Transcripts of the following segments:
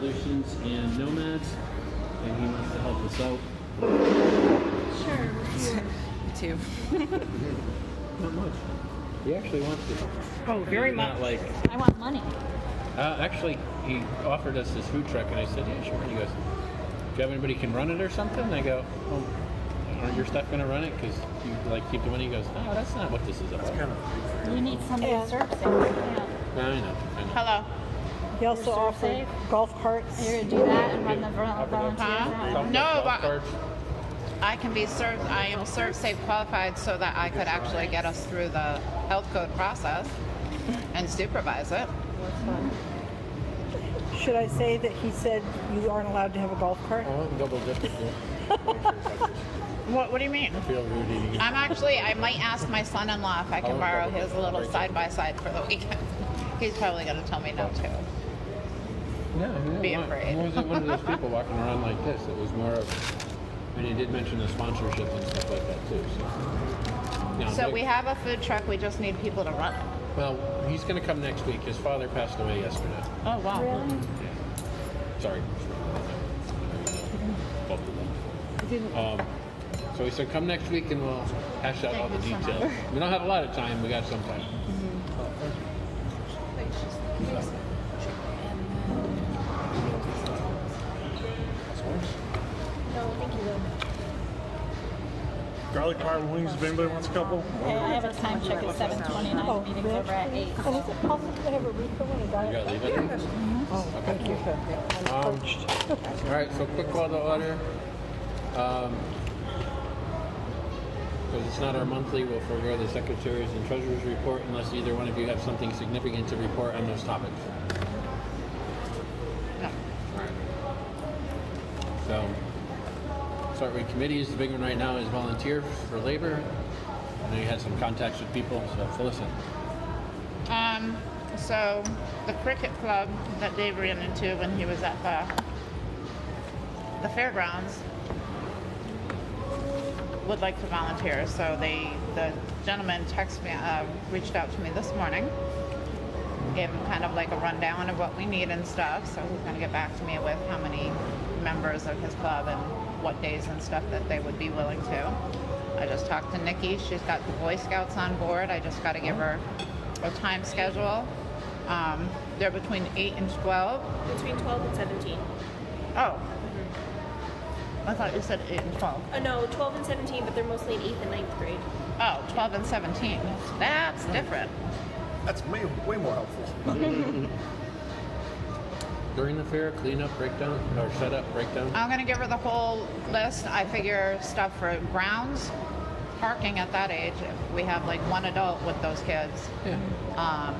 Revolutions and Nomads, and he wants to help us out. Sure, Me too. Not much. He actually wants to. Oh, very much. Not like. I want money. Actually, he offered us this food truck, and I said, yeah, sure. And he goes, do you have anybody who can run it or something? And I go, well, aren't your stuff going to run it? Because you like keep the money. He goes, no, that's not what this is about. You need somebody to serve safe. Yeah. I know. Hello. He also Serve offered safe? golf carts. You're going to do that and run the volunteers out? No, but I can be served. I am serve safe qualified so that I could actually get us through the health code process and supervise it. Should I say that he said you aren't allowed to have a golf cart? I want double dip it. What do you mean? I feel rude eating it. I might ask my son-in-law if I can borrow his little side-by-side for the weekend. He's probably going to tell me no too. No, Be afraid. He wasn't one of those people walking around like this. It was more of, and he did mention the sponsorship and stuff like that too. So We have a food truck. We just need people to run it. Well, he's going to come next week. His father passed away yesterday. Oh, wow. Really? Yeah. Sorry. So he said, come next week and we'll hash out all the details. We don't have a lot of time. We got some time. No, thank you. Garlic parm wings, if anybody wants a couple. Okay, I have a time check at 7:29. Oh, Meeting's really? over at 8. Oh, is it possible to have a refill and a You diet? got to leave it? Oh, thank you. I'm perched. All right, so quick call to order. Because it's not our monthly, we'll forego the Secretary's and Treasurer's report unless either one of you have something significant to report on those topics. No. All right. So, start with committees. The big one right now is volunteers for labor. I know you had some contacts with people, so fill us in. So the cricket club that Dave ran into when he was at the fairgrounds would like to volunteer. So the gentleman reached out to me this morning, gave him kind of like a rundown of what we need and stuff. So he's going to get back to me with how many members of his club and what days and stuff that they would be willing to. I just talked to Nikki. She's got the Boy Scouts on board. I just got to give her a time schedule. They're between 8 and 12. Between 12 and 17. Oh. I thought you said 8 and 12. No, 12 and 17, but they're mostly in 8th and 9th grade. Oh, 12 and 17. That's different. That's way more helpful. During the fair, cleanup, breakdown, or setup, breakdown. I'm going to give her the whole list. I figure stuff for grounds, parking at that age, if we have like one adult with those kids. Yeah.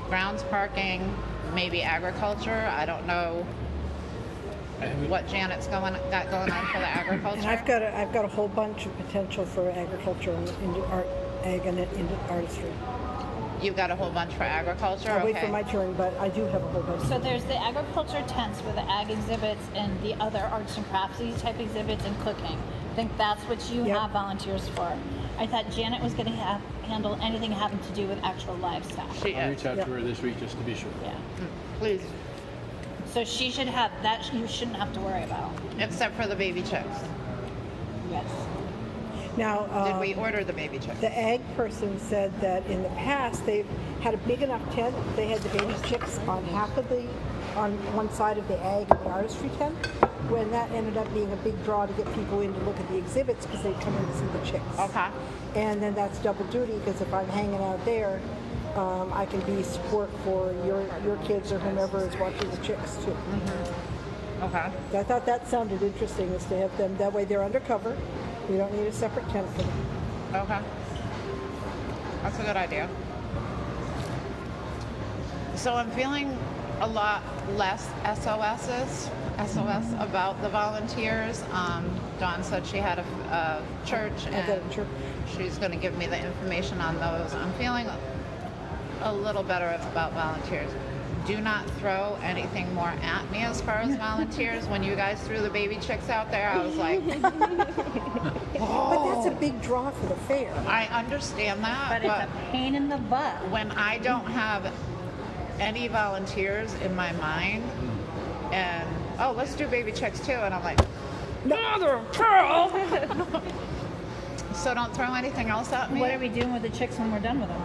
Grounds, parking, maybe agriculture. I don't know what Janet's got going on for the agriculture. And I've got a whole bunch of potential for agriculture and into art, ag, and into artistry. You've got a whole bunch for agriculture? I'll wait Okay. for my turn, but I do have a whole bunch. So there's the agriculture tents with the ag exhibits and the other arts and craftsy type exhibits and cooking. I think that's what you Yep. have volunteers for. I thought Janet was going to handle anything having to do with actual livestock. She I'll is. reach out to her this week just to be sure. Yeah. Please. So she should have that. You shouldn't have to worry about. Except for the baby chicks. Yes. Now, Did we order the baby chicks? the ag person said that in the past they've had a big enough tent. They had the baby chicks on on one side of the ag and the artistry tent. When that ended up being a big draw to get people in to look at the exhibits because they'd come in to see the chicks. Okay. And then that's double duty because if I'm hanging out there, I can be support for your kids or whomever is watching the chicks too. Mm-hmm. Okay. I thought that sounded interesting, is to have them, that way they're undercover. We don't need a separate tent for them. Okay. That's a good idea. So I'm feeling a lot less SOS about the volunteers. Dawn said she had a church I got and a church. she's going to give me the information on those. I'm feeling a little better about volunteers. Do not throw anything more at me as far as volunteers. When you guys threw the baby chicks out there, I was like, But that's a big draw for the fair. I understand that, But it's a pain in the butt. when I don't have any volunteers in my mind, and oh, let's do baby chicks too, and I'm like, mother of pearl. So don't throw anything else at me. What are we doing with the chicks when we're done with them?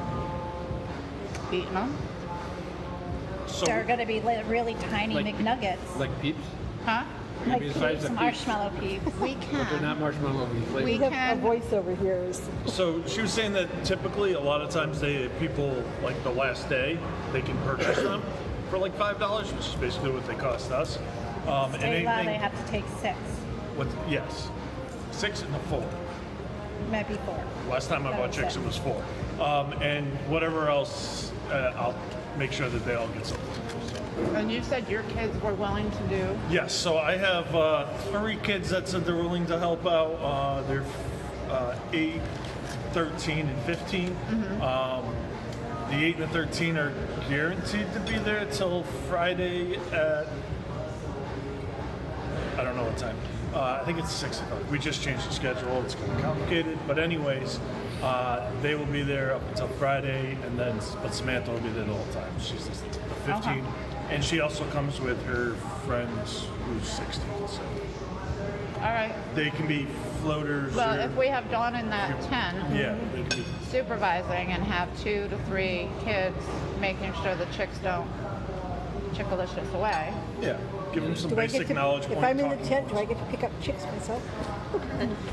Eating them? So They're going to be really tiny Like- McNuggets. Like peeps? Huh? Like Maybe the size peeps, of peeps. marshmallow peeps. We But they're can. not marshmallow flavored. We We have can. a voiceover here. So she was saying that typically a lot of times people like the last day they can purchase them for like $5, which is basically what they cost us. And State law, anything they have to take 6. with yes, 6 and a 4. Might be 4. Last time I That bought was chicks, it. it was 4. And whatever else, I'll make sure that they all get something. So. And you said your kids were willing to do. Yes, so I have 3 kids that said they're willing to help out. They're 8, 13, and 15. The 8 and the 13 are guaranteed to be there till Friday at, I don't know what time. I think it's 6 o'clock. We just changed the schedule. It's kind of complicated. But anyways, they will be there up until Friday, and then but Samantha will be there the whole time. She's the 15. And she also comes with her friends who's 16. So All right. they can be floaters. Well, or, if we have Dawn in that tent yeah, they can be. supervising and have 2 to 3 kids making sure the chicks don't chickalicious away. Yeah, give them some Do I get basic to, knowledge. if point I'm in the talking tent, do points. I get to pick up chicks myself?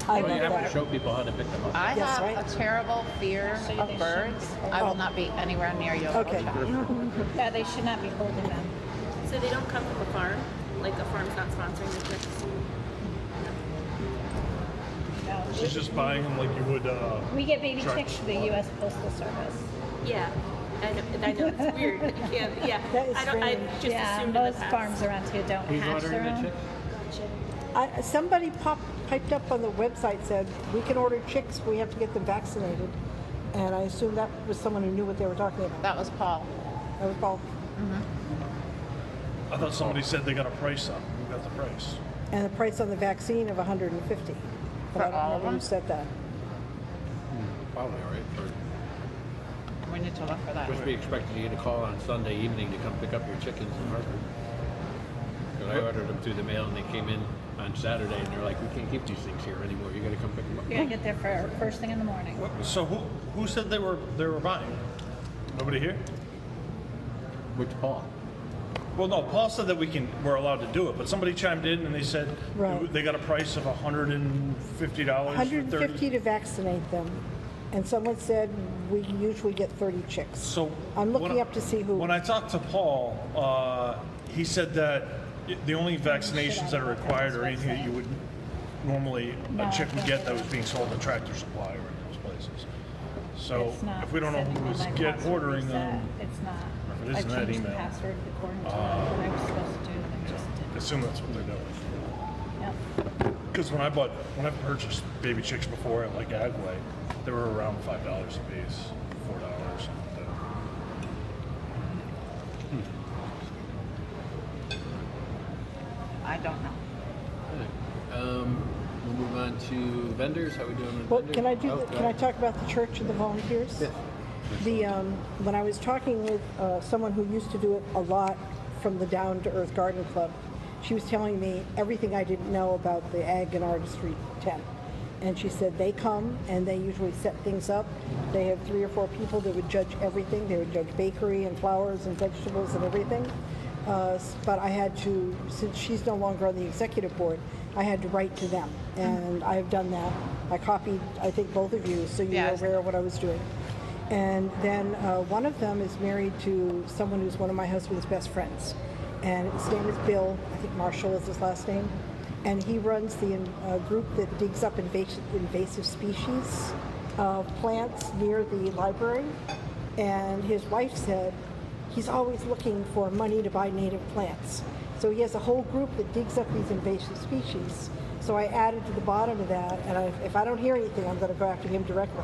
I Well, you love have that. to show people how to pick them up. I Yes, have right. a terrible fear So of they birds. I will not be anywhere near you. Okay. Yeah, they should not be holding them. So they don't come from a farm? Like the farm's not sponsoring the chicks? No. She's just buying them like you would. We get baby Sure. chicks for the U.S. Postal Service. Yeah. I know it's weird. You can't, yeah. That is I strange. just Yeah, assumed in the most past. farms around here don't Who's hatch ordering their the own. chicks? Somebody piped up on the website, said, we can order chicks, we have to get them vaccinated. And I assume that was someone who knew what they were talking about. That was Paul. That was Paul. I thought somebody said they got a price on. Who got the price? And the price on the vaccine of $150. But I For all don't of know who them? said that. Probably, all right. Or We need to look for that. supposed to be expecting you to call on Sunday evening to come pick up your chickens in Hartford. 'Cause I ordered them through the mail and they came in on Saturday and they're like, we can't keep these things here anymore. You got to come pick them up. You gotta get there for first thing in the morning. So who said they were buying? Nobody here? Which Paul? Well, no. Paul said that we're allowed to do it, but somebody chimed in and they said Right. they got a price of $150. $150 to vaccinate them. And someone said we usually get 30 chicks. So I'm looking when I- up to see who. When I talked to Paul, he said that the only vaccinations that are required are anything that you would normally No, a chick I would can't get do that it. was being sold at Tractor Supply or in those places. So It's not if we don't know sending who me was my get password ordering reset. them, It's not. If it is I in that changed the email. password according to what I was supposed to do and just didn't. assume that's what they're doing. Yep. Because when I've purchased baby chicks before at like Agway, they were around $5 a piece, $4. I don't know. We'll move on to vendors. How we doing with Well, vendors? can I do? Oh, The, go can I ahead. talk about the church and the volunteers? Yes. The when I was talking with someone who used to do it a lot from the Down to Earth Garden Club, she was telling me everything I didn't know about the Ag and Artistry tent. And she said they come and they usually set things up. They have 3 or 4 people that would judge everything. They would judge bakery and flowers and vegetables and everything. But I had to, since she's no longer on the executive board, I had to write to them. And I have done that. I copied, I think, both of you, so you're Yes. aware of what I was doing. And then one of them is married to someone who's one of my husband's best friends. And his name is Bill. I think Marshall is his last name. And he runs the group that digs up invasive species of plants near the library. And his wife said he's always looking for money to buy native plants. So he has a whole group that digs up these invasive species. So I added to the bottom of that, and if I don't hear anything, I'm going to go after him directly.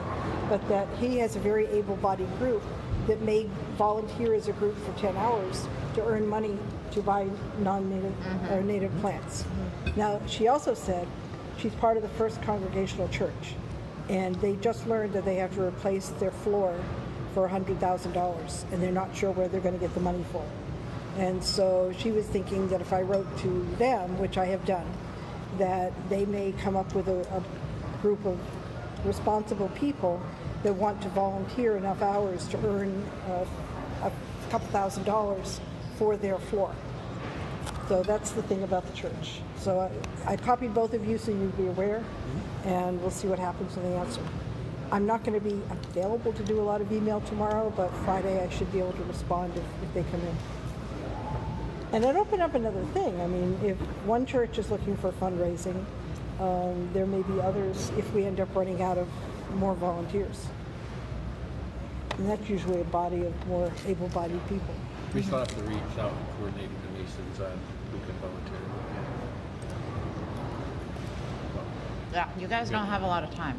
But that he has a very able-bodied group that may volunteer as a group for 10 hours to earn money to buy non-native or native plants. Now, she also said she's part of the First Congregational Church, and they just learned that they have to replace their floor for $100,000, and they're not sure where they're going to get the money for. And so she was thinking that if I wrote to them, which I have done, that they may come up with a group of responsible people that want to volunteer enough hours to earn a couple $1,000s for their floor. So that's the thing about the church. So I copied both of you so you'd be aware, and we'll see what happens with the answer. I'm not going to be available to do a lot of email tomorrow, but Friday I should be able to respond if they come in. And that opened up another thing. I mean, if one church is looking for fundraising, there may be others if we end up running out of more volunteers. And that's usually a body of more able-bodied people. We still have to reach out and coordinate with the Masons on who can volunteer. Yeah, you guys don't have a lot of time.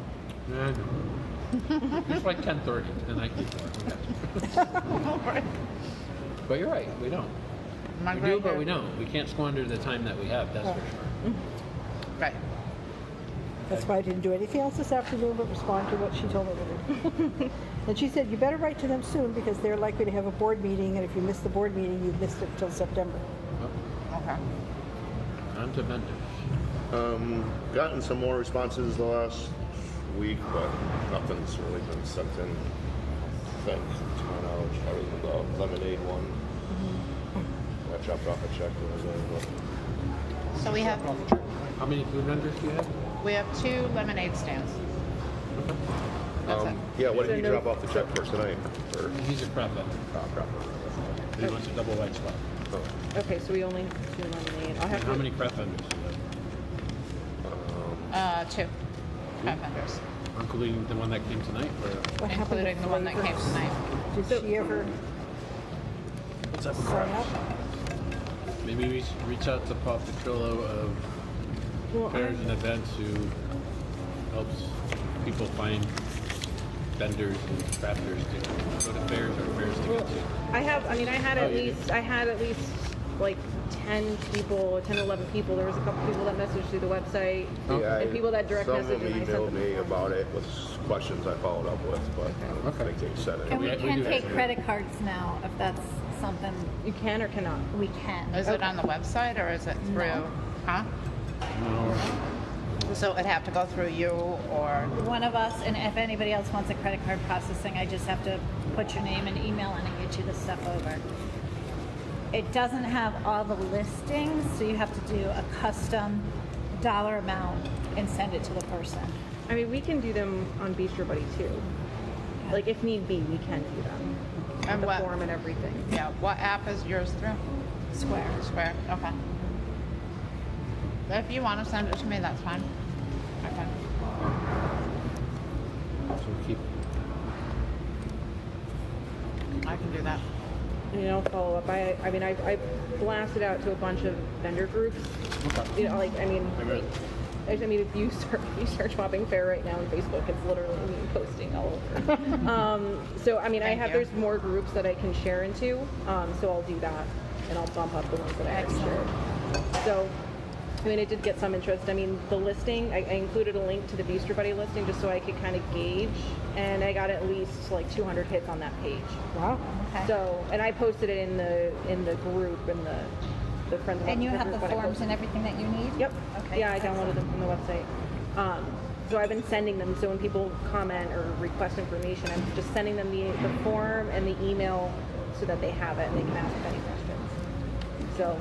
Yeah, I know. It's like 10:30, and I keep going. But you're right, we don't. We do, but we don't. We can't squander the time that we have, that's for sure. Right. That's why I didn't do anything else this afternoon but respond to what she told me to do. And she said, you better write to them soon because they're likely to have a board meeting, and if you miss the board meeting, you've missed it till September. Okay. On to vendors. Gotten some more responses the last week, but nothing's really been sent in. I think, to my knowledge, other than the lemonade one. I chopped off a check the other day, but So we have How many food vendors do you have? 2 lemonade stands. That's it. yeah, what did you drop off the check for tonight? Or He's a crap vendor. crap. He wants a double white spot. Okay, so we only do lemonade. I'll have How to, many crap vendors do you have? 2 crab vendors, Including the one that came tonight? Or? What happened including to the one that came flavors? tonight. Did she ever What's up with sign crabs? up? Maybe we should reach out to Paul Patrillio of fairs and events who helps people find vendors and crafters to go to fairs or fairs to get to. I had Oh, at you do? least, like 10 people, 10 or 11 people. There was a couple people that messaged through the website. Yeah, And people that direct message someone and I sent emailed them me the form. about it with questions I followed up with, but I don't think they said And it. we we can do take have- credit cards now if that's something You can or cannot? we can. Is it on the website or is it through? No. Huh? No. So it'd have to go through you or? One of us, and if anybody else wants a credit card processing, I just have to put your name and email in and get you the stuff over. It doesn't have all the listings, so you have to do a custom dollar amount and send it to the person. I mean, we can do them on Bistro Buddy too. Like if need be, we can do them. And the what- form and everything. Yeah. What app is yours through? Square. Square. Okay. If you want to send it to me, that's fine. Okay. So keep. I can do that. You know, follow up. I blasted out to a bunch of vendor groups. You know, like I mean, if you search Wapping Fair right now on Facebook, it's literally me posting all over. So I mean, Thank you. there's more groups that I can share into. So I'll do that, and I'll bump up the ones that I already shared. So. I mean, it did get some interest. I mean, the listing, I included a link to the BISTRO BUDDY listing just so I could kind of gauge, and I got at least like 200 hits on that page. Wow. Okay. So, and I posted it in the group in the friends. And you group have the when I forms posted. and everything that you need? Yep. Okay. Yeah, I downloaded them from the website. So I've been sending them. So when people comment or request information, I'm just sending them the form and the email so that they have it and they can ask any questions. So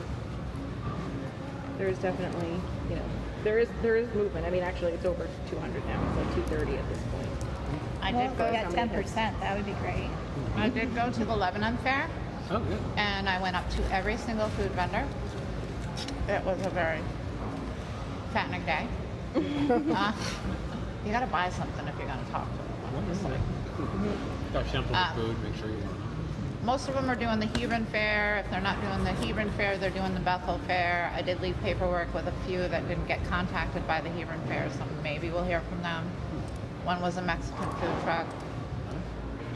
there's definitely, you know, there is movement. I mean, actually, it's over 200 now. It's like 230 at this point. I Well, did if go. we got 10%, that would be great. I did go to the Lebanon Fair, Oh, good. and I went up to every single food vendor. It was a very fattening day. You got to buy something if you're going to talk to them. Obviously. Got sample the food, make sure you want it. Most of them are doing the Hebron Fair. If they're not doing the Hebron Fair, they're doing the Bethel Fair. I did leave paperwork with a few that didn't get contacted by the Hebron Fair, so maybe we'll hear from them. One was a Mexican food truck.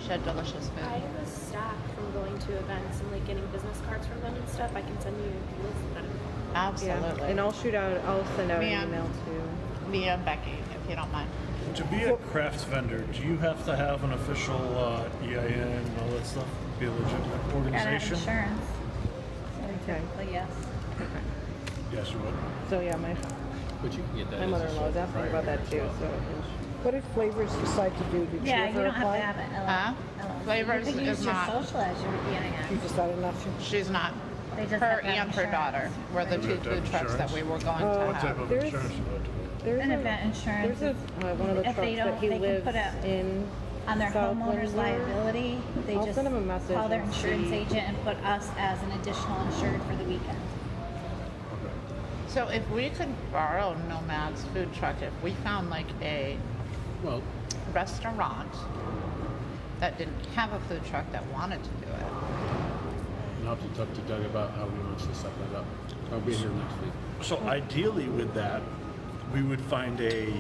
Shed delicious food. I have a stack from going to events and like getting business cards from them and stuff. I can send you deals and kind of. Absolutely. Yeah. And I'll send out Me an and- email to. Via Becky, if you don't mind. To be a crafts vendor, do you have to have an official EIN and all that stuff? Be a legitimate Gotta have organization? insurance. So Okay. typically, yes. Yes, you would. So yeah, my But you can get that. my as a mother-in-law was sole asking about that too. proprietor as So What did Flavors decide to do? Did she Yeah, you ever don't have apply? to have an Huh? LLC. Flavors You could use is your not. social as your She EIN. decided not to. She's not. They just Her have to have and her daughter insurance. were the You two have to have food trucks that insurance? we were going Oh, to What type have. of There's- insurance you have to do? there's An a, event insurance. there's one of the If trucks they that don't, he they can lives put it in. on their South homeowner's Windsor. liability. They I'll just send him a message call their and insurance see. agent and put us as an additional insured for the weekend. So if we could borrow Nomad's food truck, if we found like a well. restaurant that didn't have a food truck that wanted to do it. I'll have to talk to Doug about how he wants to set that up. I'll be here next week. So ideally with that, we would find a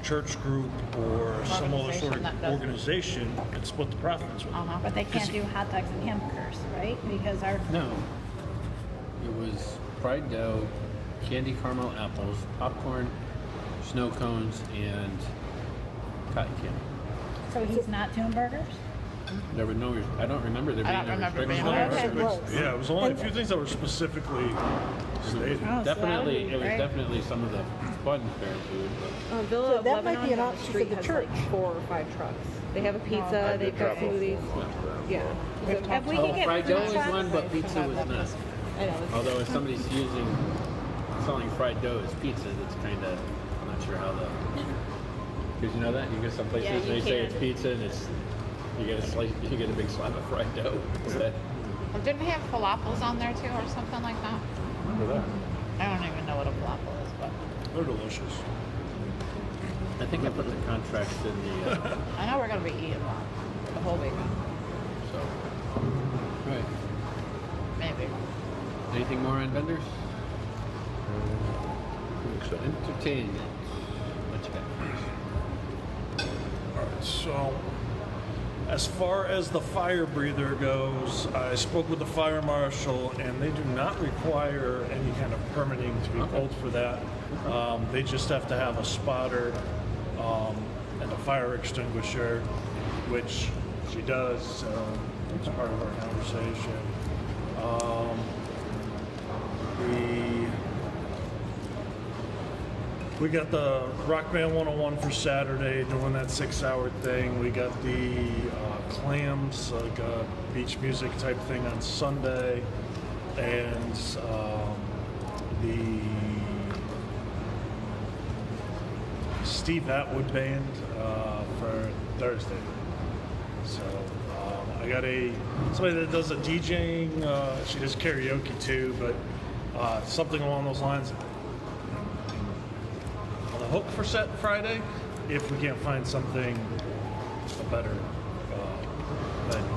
church group or some other sort Organization that of does it. organization and split the profits with them. Uh-huh. But they can't do hot dogs and hamburgers, right? Because our No. It was fried dough, candy caramel apples, popcorn, snow cones, and cotton candy. so he's not doing burgers. There were no. I don't remember there I being don't a remember restriction. being Okay. It was. Yeah, it was only a few things that were specifically stated. Oh, so Definitely, that would be it was great. definitely some of the fun fair food. But Villa So of that might Lebanon be an down the option for street the has church. like 4 or 5 trucks. They have a pizza. I They've did got travel smoothies. once for them. Yeah. So If we oh, could get fried food dough is trucks- one, but pizza was not. I know. It's, Although if somebody's selling fried dough as pizza, that's kind of. I'm not sure how the. Because you know that you get some places Yeah, you they say can. it's pizza and it's you get a slice, you get a big slab of fried dough instead. Well, didn't he have falafels on there too, or something like that? Remember that? I don't even know what a falafel is, but They're delicious. I think I put the contracts in the. I know we're gonna be eating one the whole weekend, So. Right. maybe. Anything more on vendors? Entertainment. What you got? All right, so as far as the fire breather goes, I spoke with the fire marshal, and they do not require any kind of permitting to be pulled for that. They just have to have a spotter and a fire extinguisher, which she does. So it's part of our conversation. We got the Rock Band 101 for Saturday, doing that 6-hour thing. We got the Clams, like a beach music type thing on Sunday, and the Steve Atwood band for Thursday. So I got somebody that does a DJing. She does karaoke too, but something along those lines. On the hook for set Friday, if we can't find something a better venue.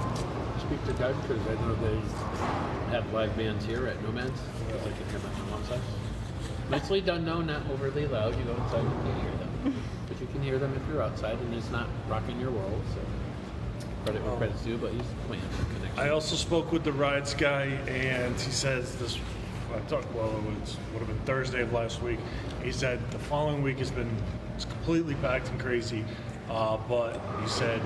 Speak to Doug because I know they have live bands here at Nomad's. Because I can hear them from outside. Nicely done, no, not overly loud. You go inside, you can't hear them. But you can hear them if you're outside, and it's not rocking your world. So credit where credit's due, but he's playing some connection. I also spoke with the rides guy, and he says this. It would have been Thursday of last week. He said the following week it's completely packed and crazy, but he said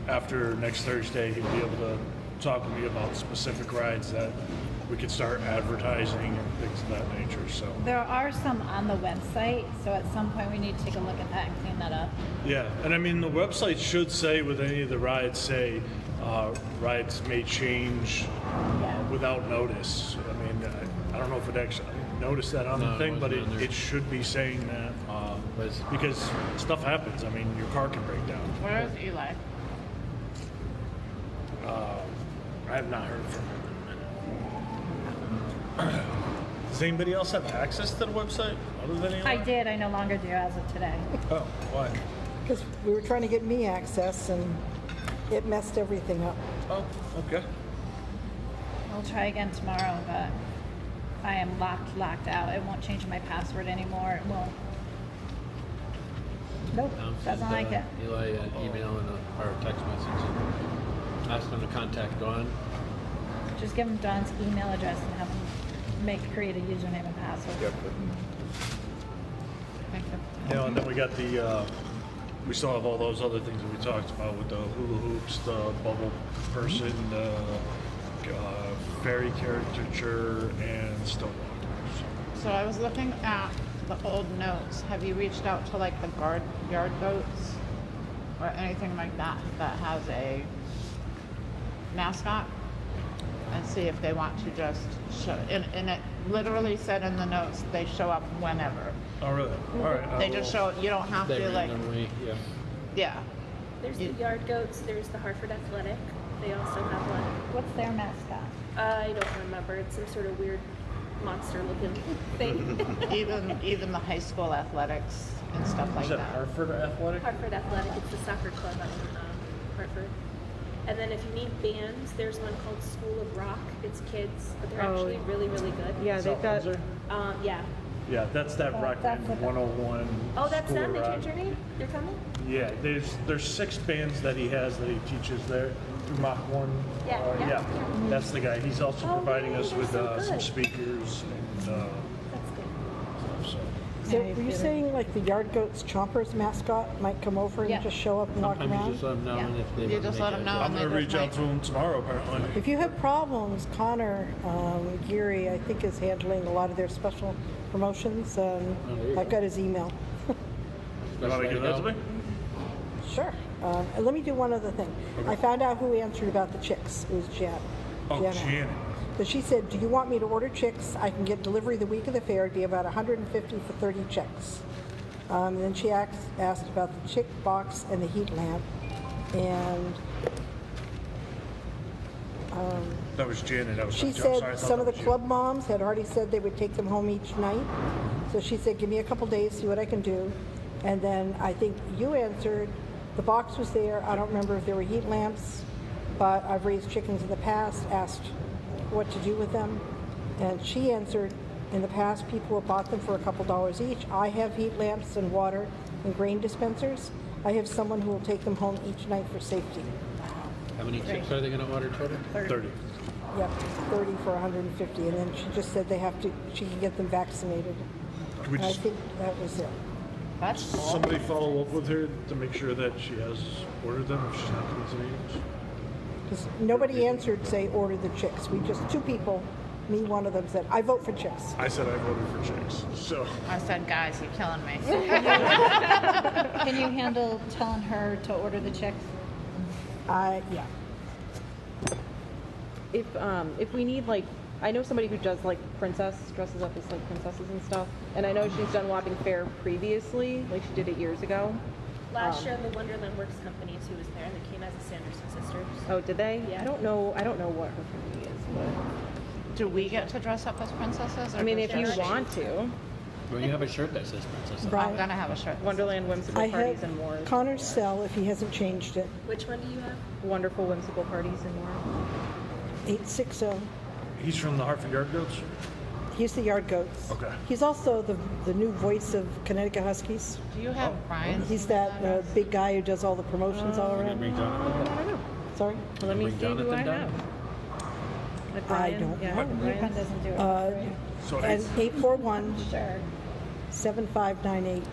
after next Thursday he'd be able to talk with me about specific rides that we could start advertising and things of that nature. So There are some on the website, so at some point we need to take a look at that and clean that up. yeah, and I mean the website should say with any of the rides say rides may change without notice. I mean, I don't know if it actually noticed that on No, the it thing, but wasn't on there. it should be saying that because stuff happens. I mean, your car can break down. Where is Eli? I have not heard from him. Does anybody else have access to the website other than Eli? I did, I no longer do as of today. Oh, why? Because we were trying to get me access and it messed everything up. Oh, okay. I'll try again tomorrow, but I am locked out. It won't change my password anymore. It won't. Nope, doesn't like it. Eli an email and or text message and ask them to contact Dawn. Just give them Dawn's email address and have them create a username and password. Yep. Thank you. You know, and then we got the, we still have all those other things that we talked about with the hula hoops, the bubble person, the fairy caricature, and still walkers. So I was looking at the old notes. Have you reached out to like the yard goats or anything like that that has a mascot and see if they want to just show? And it literally said in the notes they show up whenever. Oh, really? All right. They just show. You don't have They to like. randomly, yeah. Yeah. There's the yard goats. There's the Hartford Athletic. They also have one. What's their mascot? I don't remember. It's some sort of weird monster-looking thing. even the high school athletics and stuff like Is that that. Hartford Athletic? Hartford Athletic. It's the soccer club out in Hartford. And then if you need bands, there's one called School of Rock. It's kids, but they're actually really, really good. Yeah, they've got. Windsor? Yeah. Yeah, that's that Rock Band 101. Oh, that's School them. They of Rock. changed their name. They're coming. Yeah, there's 6 bands that he has that he teaches there through Mach 1. Yeah. That's the guy. He's also Oh, providing really? us with They're so some good. speakers and That's good. stuff. So. So were you saying like the yard goats chompers mascot might come over Yeah. and just show up and walk Sometimes you around? just let them know, Yeah. and if they You want to just make let them it, know. I'm and going to they reach just out to him tomorrow, apparently. If you have problems, Connor Geary, I think, is handling a lot of their special promotions. there you I've go. got his email. You want to give that to me? Sure. And let me do one other thing. I found out who answered about the chicks. It was Jan. Oh, Janet. Janet. So she said, do you want me to order chicks? I can get delivery the week of the fair. It'd be about 150 for 30 chicks. And then she asked about the chick box and the heat lamp. And That was Janet. That was she I'm said sorry, I thought some of that the was club moms had already said they would take them home each night. So she said, give me a couple days, see what I can do. And then I think you answered, the box was there. I don't remember if there were heat lamps, but I've raised chickens in the past, asked what to do with them. And she answered, in the past, people have bought them for a couple dollars each. I have heat lamps and water and grain dispensers. I have someone who will take them home each night for safety. How many chicks are they going to order total? 30. Yep, 30 for 150. And then she just said they have to, she can get them vaccinated. Can we And I just think that was it. That's cool. somebody follow up with her to make sure that she has ordered them if she's not doing some Because nobody answered, say, order the chicks. We just, 2 people, me, one of them said, I vote for chicks. I said I voted for chicks. So I said, guys, you're killing me. Can you handle telling her to order the chicks? Yeah. If we need like, I know somebody who does like dresses up as like princesses and stuff, and I know she's done Wapping Fair previously, like she did it years ago. Last year, the Wonderland Works companies who was there, and they came as the Sanderson sisters. Oh, did they? Yeah. I don't know what her company is, but Do we get to dress up as princesses? Or I mean, does if you your- want to, Well, you have a shirt that says princess. Right. I'm gonna have a shirt. Wonderland Whimsical I Parties and have More. Connor's cell, if he hasn't changed it, Which one do you have? Wonderful Whimsical Parties and More. 860. he's from the Hartford Yard Goats. He's the yard goats. Okay. He's also the new voice of Connecticut Huskies. Do you have Brian's? He's that big guy who does all the promotions all Can I around. bring Jonathan down? Sorry? Well, let me Bring see who I Jonathan down? have. Like I Brian? don't Yeah, know. Your Brian. one doesn't do it. So And 841 Sure. 7598.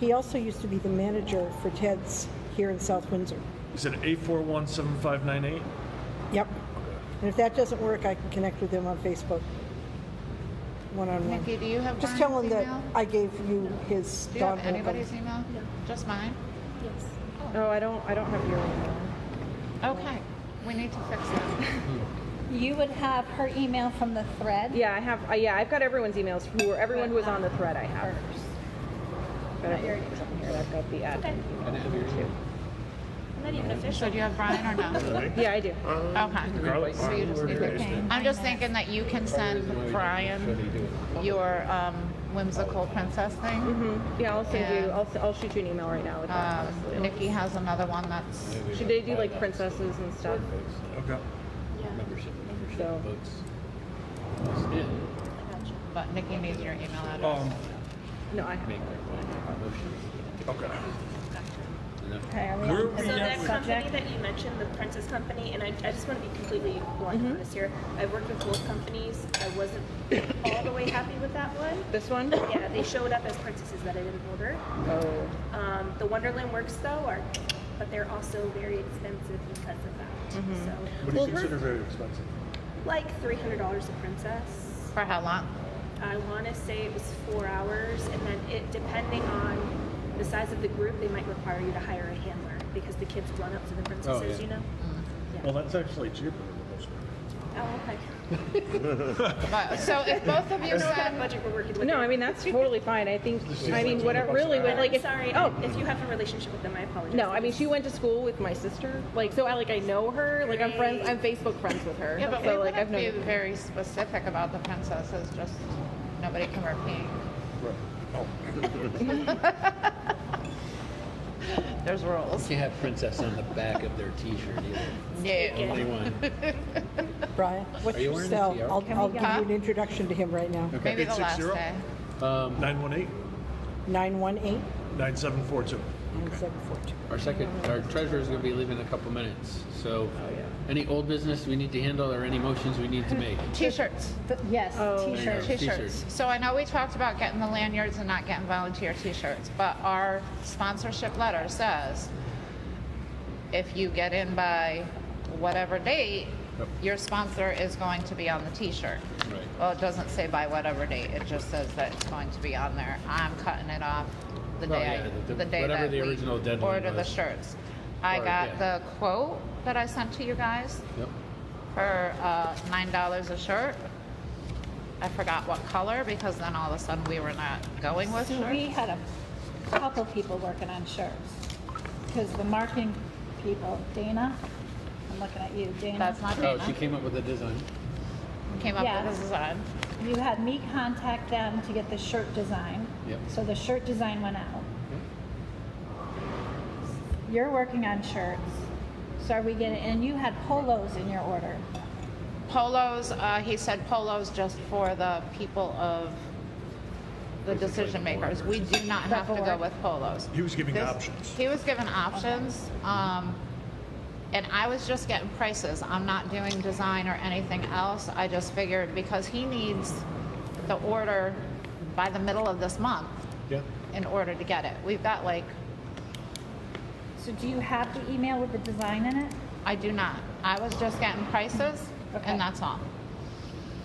He also used to be the manager for Ted's here in South Windsor. you said 841-7598. Yep. And if that doesn't work, I can connect with him on Facebook. One-on-one. Nikki, do you have Just Brian's tell him that email? I gave you his Do you have dog. anybody's email? Just mine? Yes. Oh, I don't have your email. Okay. We need to fix that. You would have her email from the thread. Yeah, I have. I've got everyone's emails. Everyone who was on the thread, I have. Got everyone's on here. I've got the admin Okay. email too. I'm not even official. So do you have Brian or no? Yeah, I do. Okay. So you just need to. I'm just thinking that you can send Brian your whimsical princess thing. Yeah, I'll send you. And, I'll shoot you an email right now with that. Nikki has another one that's. Should they do like princesses and stuff? Okay. Membership So- votes. Yeah. But Nikki needs your email address. No, I have. Make their motion. Okay. enough. Okay, are we Where on are we to So the at that next company subject? that you mentioned, the Princess Company, and I just want to be completely blunt and honest here. I've worked with both companies. I wasn't all the way happy with that one. This one? Yeah, they showed up as princesses that I didn't order. Oh. The Wonderland Works though but they're also very expensive because of that. So What do you consider very expensive? like $300 a princess. For how long? I want to say it was 4 hours, and then it depending on the size of the group, they might require you to hire a handler because the kids run up to the princesses, yeah. you know. Well, that's actually cheaper than most. Oh, okay. But, so if both of you That's the send, budget we're working with. No, I mean, that's totally fine. I think, This is I mean, like what it $20 really an would, hour. like, if, Sorry, oh, if you have a relationship with them, I apologize. no, I mean, she went to school with my sister. Like, so I know her. Like, I'm Facebook friends with her. yeah, but so, we like, wouldn't I've be known. very specific about the princesses, just nobody can repeat. There's rules. You can't have princess on the back of their T-shirt either. Yeah. Only one. Brian, what's Are you your wearing a cell? tiara? I'll give you an introduction to him right now. Maybe the last 860? day. 918 918 9742. 9742. Our treasurer is going to be leaving in a couple minutes. So, any old business we need to handle or any motions we need to make? T-shirts. Yes, t-shirts. T-shirts. T-shirts. So I know we talked about getting the lanyards and not getting volunteer T-shirts, but our sponsorship letter says if you get in by whatever date, Yep. your sponsor is going to be on the T-shirt. Right. Well, it doesn't say by whatever date. It just says that it's going to be on there. I'm cutting it off the Well, day yeah, the day whatever that the we original deadline order the was. shirts. I Or, got yeah. the quote that I sent to you guys Yep. for $9 a shirt. I forgot what color because then all of a sudden we were not going with So shirts. we had a couple people working on shirts because the marketing people, Dana, I'm looking at you, Dana. That's not Oh, Dana. she came up with a design. Came up Yes. with a design. You had me contact them to get the shirt design. Yep. So the shirt design went out. You're working on shirts. So are we getting, and you had polos in your order. Polos, he said polos just for the people of the Basically decision the board makers. We do not The have to go board. with polos. He was giving This- options. He was given options, and I was just getting prices. I'm not doing design or anything else. I just figured because he needs the order by the middle of this month Yeah. in order to get it. We've got like, So do you have the email with the design in it? I do not. I was just getting prices, Okay. and that's all.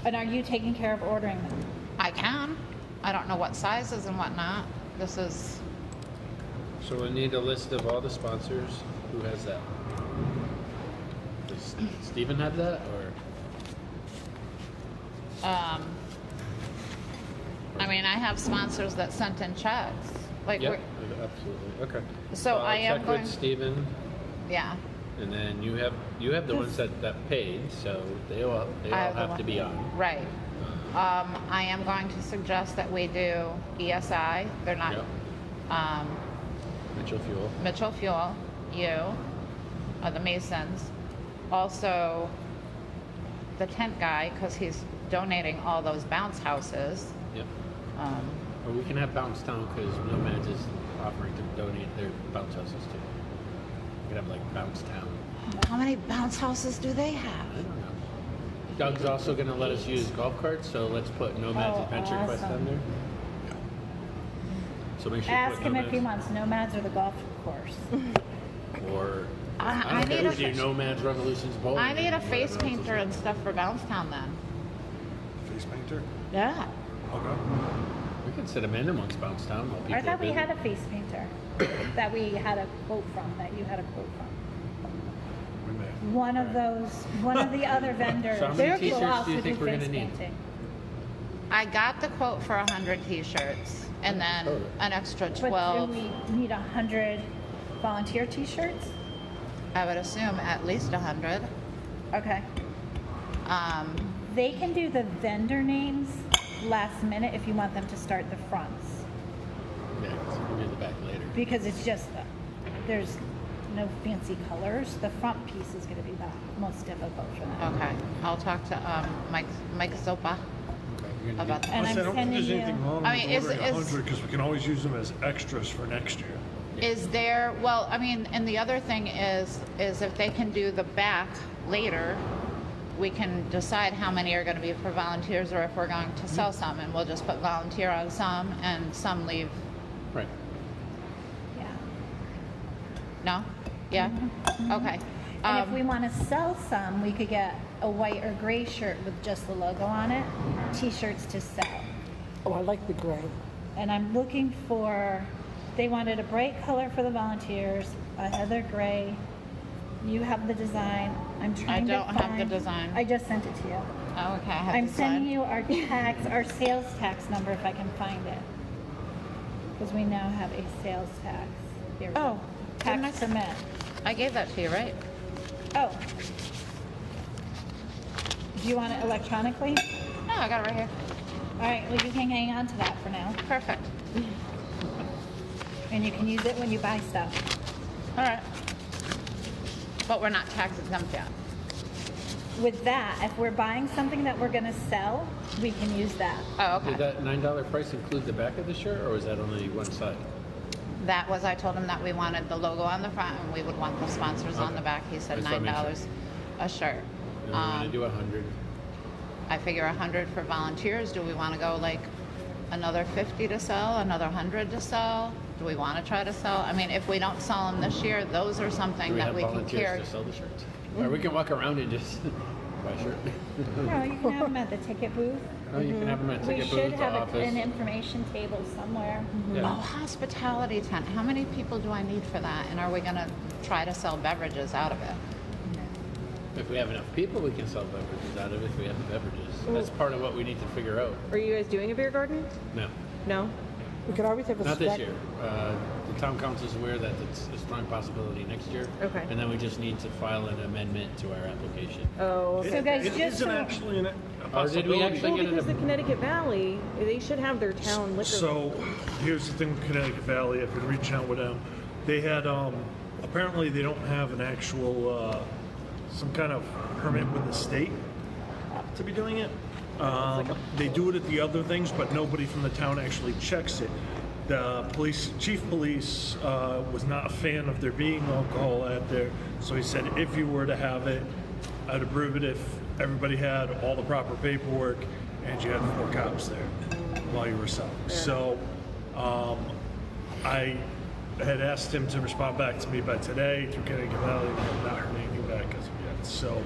And are you taking care of ordering them? I can. I don't know what sizes and whatnot. This is, So we need a list of all the sponsors. Who has that? Does Stephen have that, or I mean, I have sponsors that sent in checks. Like, yeah, we're, absolutely. Okay. So I'll I am check going- with Stephen, yeah. and then you have the ones that paid, so they all I have the have to one- be on. Right. I am going to suggest that we do ESI. They're not Yep. Mitchell Fuel. Mitchell Fuel, you, the Masons. Also, the tent guy, because he's donating all those bounce houses. Yep. Um, Or we can have Bounce Town because Nomad is offering to donate their bounce houses too. We could have like Bounce Town. how many bounce houses do they have? I don't know. Doug's also going to let us use golf carts, so let's put Nomad's Oh, Adventure Quest awesome. on there. So make sure you Ask put him if he Nomad's, wants nomads or the golf course. or I I don't need know, a- do Nomad's Revolutions Bowling. I need a or face whatever else painter is and stuff for Bouncetown then. Face painter. Yeah. Okay. there. We can sit him in amongst Bounce Town while people I thought are we busy. had a face painter that we had a quote from, that you had a quote from. We may. One of the other vendors. So how many will t-shirts do you also think we're gonna face need? painting. I got the quote for 100 t-shirts and then Oh. an extra But 12. do we need 100 volunteer t-shirts? I would assume at least 100. Okay. They can do the vendor names last minute if you want them to start the fronts. Yeah, so we'll do the back later. Because it's just, there's no fancy colors. The front piece is going to be the most difficult for them. Okay. I'll talk to Mike Zopa Okay, you're gonna about do- that. And Honestly, I I'm don't think there's sending anything you, wrong I with mean, is- ordering is- 100 because we can always use them as extras for next year. Is there, well, I mean, and the other thing is if they can do the back later, we can decide how many are going to be for volunteers or if we're going to sell some, and we'll just put volunteer on some and some leave. Right. Yeah. No? Yeah? Okay. And if we want to sell some, we could get a white or gray shirt with just the logo on it, t-shirts to sell. Oh, I like the gray. And I'm looking for, they wanted a bright color for the volunteers, a heather gray. You have the design. I'm trying to don't have the design. I just sent it to you. Oh, okay. I have I'm to sending decide. you our tax, our sales tax number if I can find it. Because we now have a sales tax. Here we go. Oh, didn't Tax I- permit. I gave that to you, right? Oh. Do you want it electronically? No, I got it right here. All right, well, you can hang on to that for now. Perfect. And you can use it when you buy stuff. All right. But we're not tax exempt yet. With that, if we're buying something that we're going to sell, we can use that. Oh, okay. Did that $9 price include the back of the shirt, or was that only one side? That was, I told him that we wanted the logo on the front and we would want the sponsors on the back. He said Just wanna make $9 sure. a shirt. And we want to do 100. I figure 100 for volunteers. Do we want to go like another 50 to sell, another 100 to sell? Do we want to try to sell? I mean, if we don't sell them this year, those are Do something we that have we can volunteers carry. to sell the shirts? Or we can walk around and just buy a shirt. No, you can have them at the ticket booth. Oh, you can have them at We ticket should booth, have office. an information table somewhere. Oh, Yeah. hospitality tent. How many people do I need for that? And are we going to try to sell beverages out of it? If we have enough people, we can sell beverages out of it if we have the beverages. That's part of what we need to figure out. Are you guys doing a beer garden? No, No? We could always have a not this stack. year. The town council is aware that it's a strong possibility next year. Okay. And then we just need to file an amendment to our application. Oh, okay. So guys, It just isn't so, actually a Or did we possibility. actually Well, get because the an... Connecticut Valley, they should have their town liquor. So here's the thing with Connecticut Valley. I've been reaching out with them. They had apparently they don't have an actual some kind of permit with the state to be doing it. They do it at the other things, but nobody from the town actually checks it. The chief police was not a fan of there being alcohol out there, so he said if you were to have it, I'd approve it if everybody had all the proper paperwork and you had 4 cops there while you were selling. So I had asked him to respond back to me by today through Connecticut Valley, and I have not heard anything back as of yet. So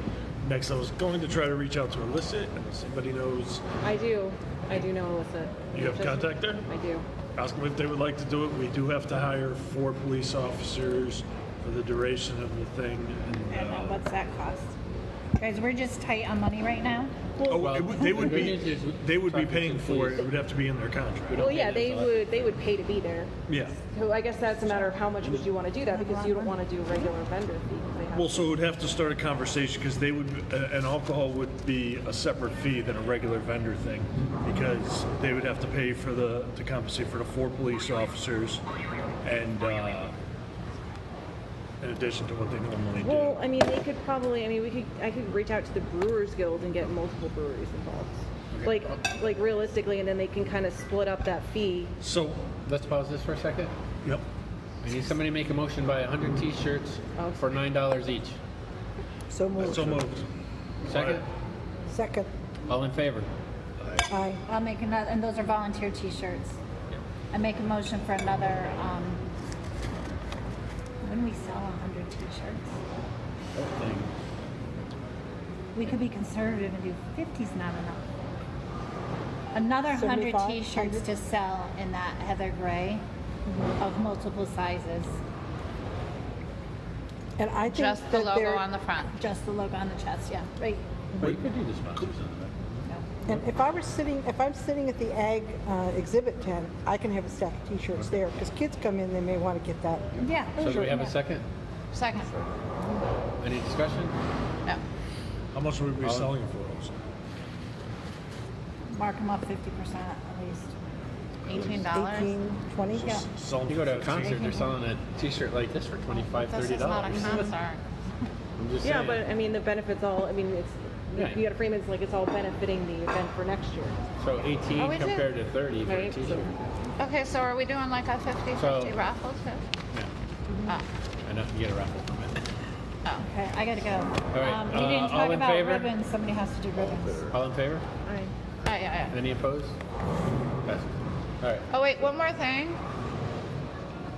next I was going to try to reach out to Illicit, and if somebody knows, I do know Alyssa. you have contact there? I do. Ask them if they would like to do it. We do have to hire 4 police officers for the duration of the thing. and what's that cost? Guys, we're just tight on money right now. Well, they would the good news is be talking paying to for police. it. It would have to be in their contract. Well, yeah, pay them, they would pay to be there. Yeah. So I guess that's a matter of how much would you want to do that, because you don't want to do a regular vendor fee. 'Cause they have Well, so it would have to start a conversation because they would, and alcohol would be a separate fee than a regular vendor thing, because they would have to pay for to compensate for the 4 police officers, and in addition to what they normally do. Well, I mean, they could probably. I mean, I could reach out to the Brewers Guild and get multiple breweries involved. Like realistically, and then they can kind of split up that fee. So, Let's pause this for a second. yep. I need somebody to make a motion buy 100 t-shirts for $9 each. So moved. So moved. Second? Second. All in favor? Aye. I'll make another, and those are volunteer t-shirts. I make a motion for another, when we sell 100 t-shirts, Thing. we could be conservative and do 50's not enough. Another 100 75, t-shirts 100? to sell in that heather gray of multiple sizes. And I think Just the that logo they're- on the front. Just the logo on the chest, yeah, right. Well, you could do the sponsors on the back. No. And if I'm sitting at the ag exhibit tent, I can have a stack of t-shirts there, because kids come in, they may want to get that. Yeah. So do we have a yeah. second? Second. Any discussion? No. How much would we be All in- selling for those? Mark them up 50% at least. $18. 18, 20? Yeah. Selling You go to a for concert, they're selling a t-shirt like this for $25, This $30. is not a concert. I'm just Yeah, saying. but I mean, the benefits all. I mean, it's Yeah. you got to frame it as like it's all benefiting the event for next year. So 18 Oh, we do. compared to 30 for a Right. t-shirt. Okay, so are we doing like a 50-50 So- raffle too? Yeah. Oh. Enough to get a raffle permit. Oh. Okay, I gotta go. right, We didn't all talk in about favor? ribbons. Somebody has to do ribbons. All in favor? Aye. Oh, yeah. Any opposed? Passes. All right. Oh, wait, one more thing.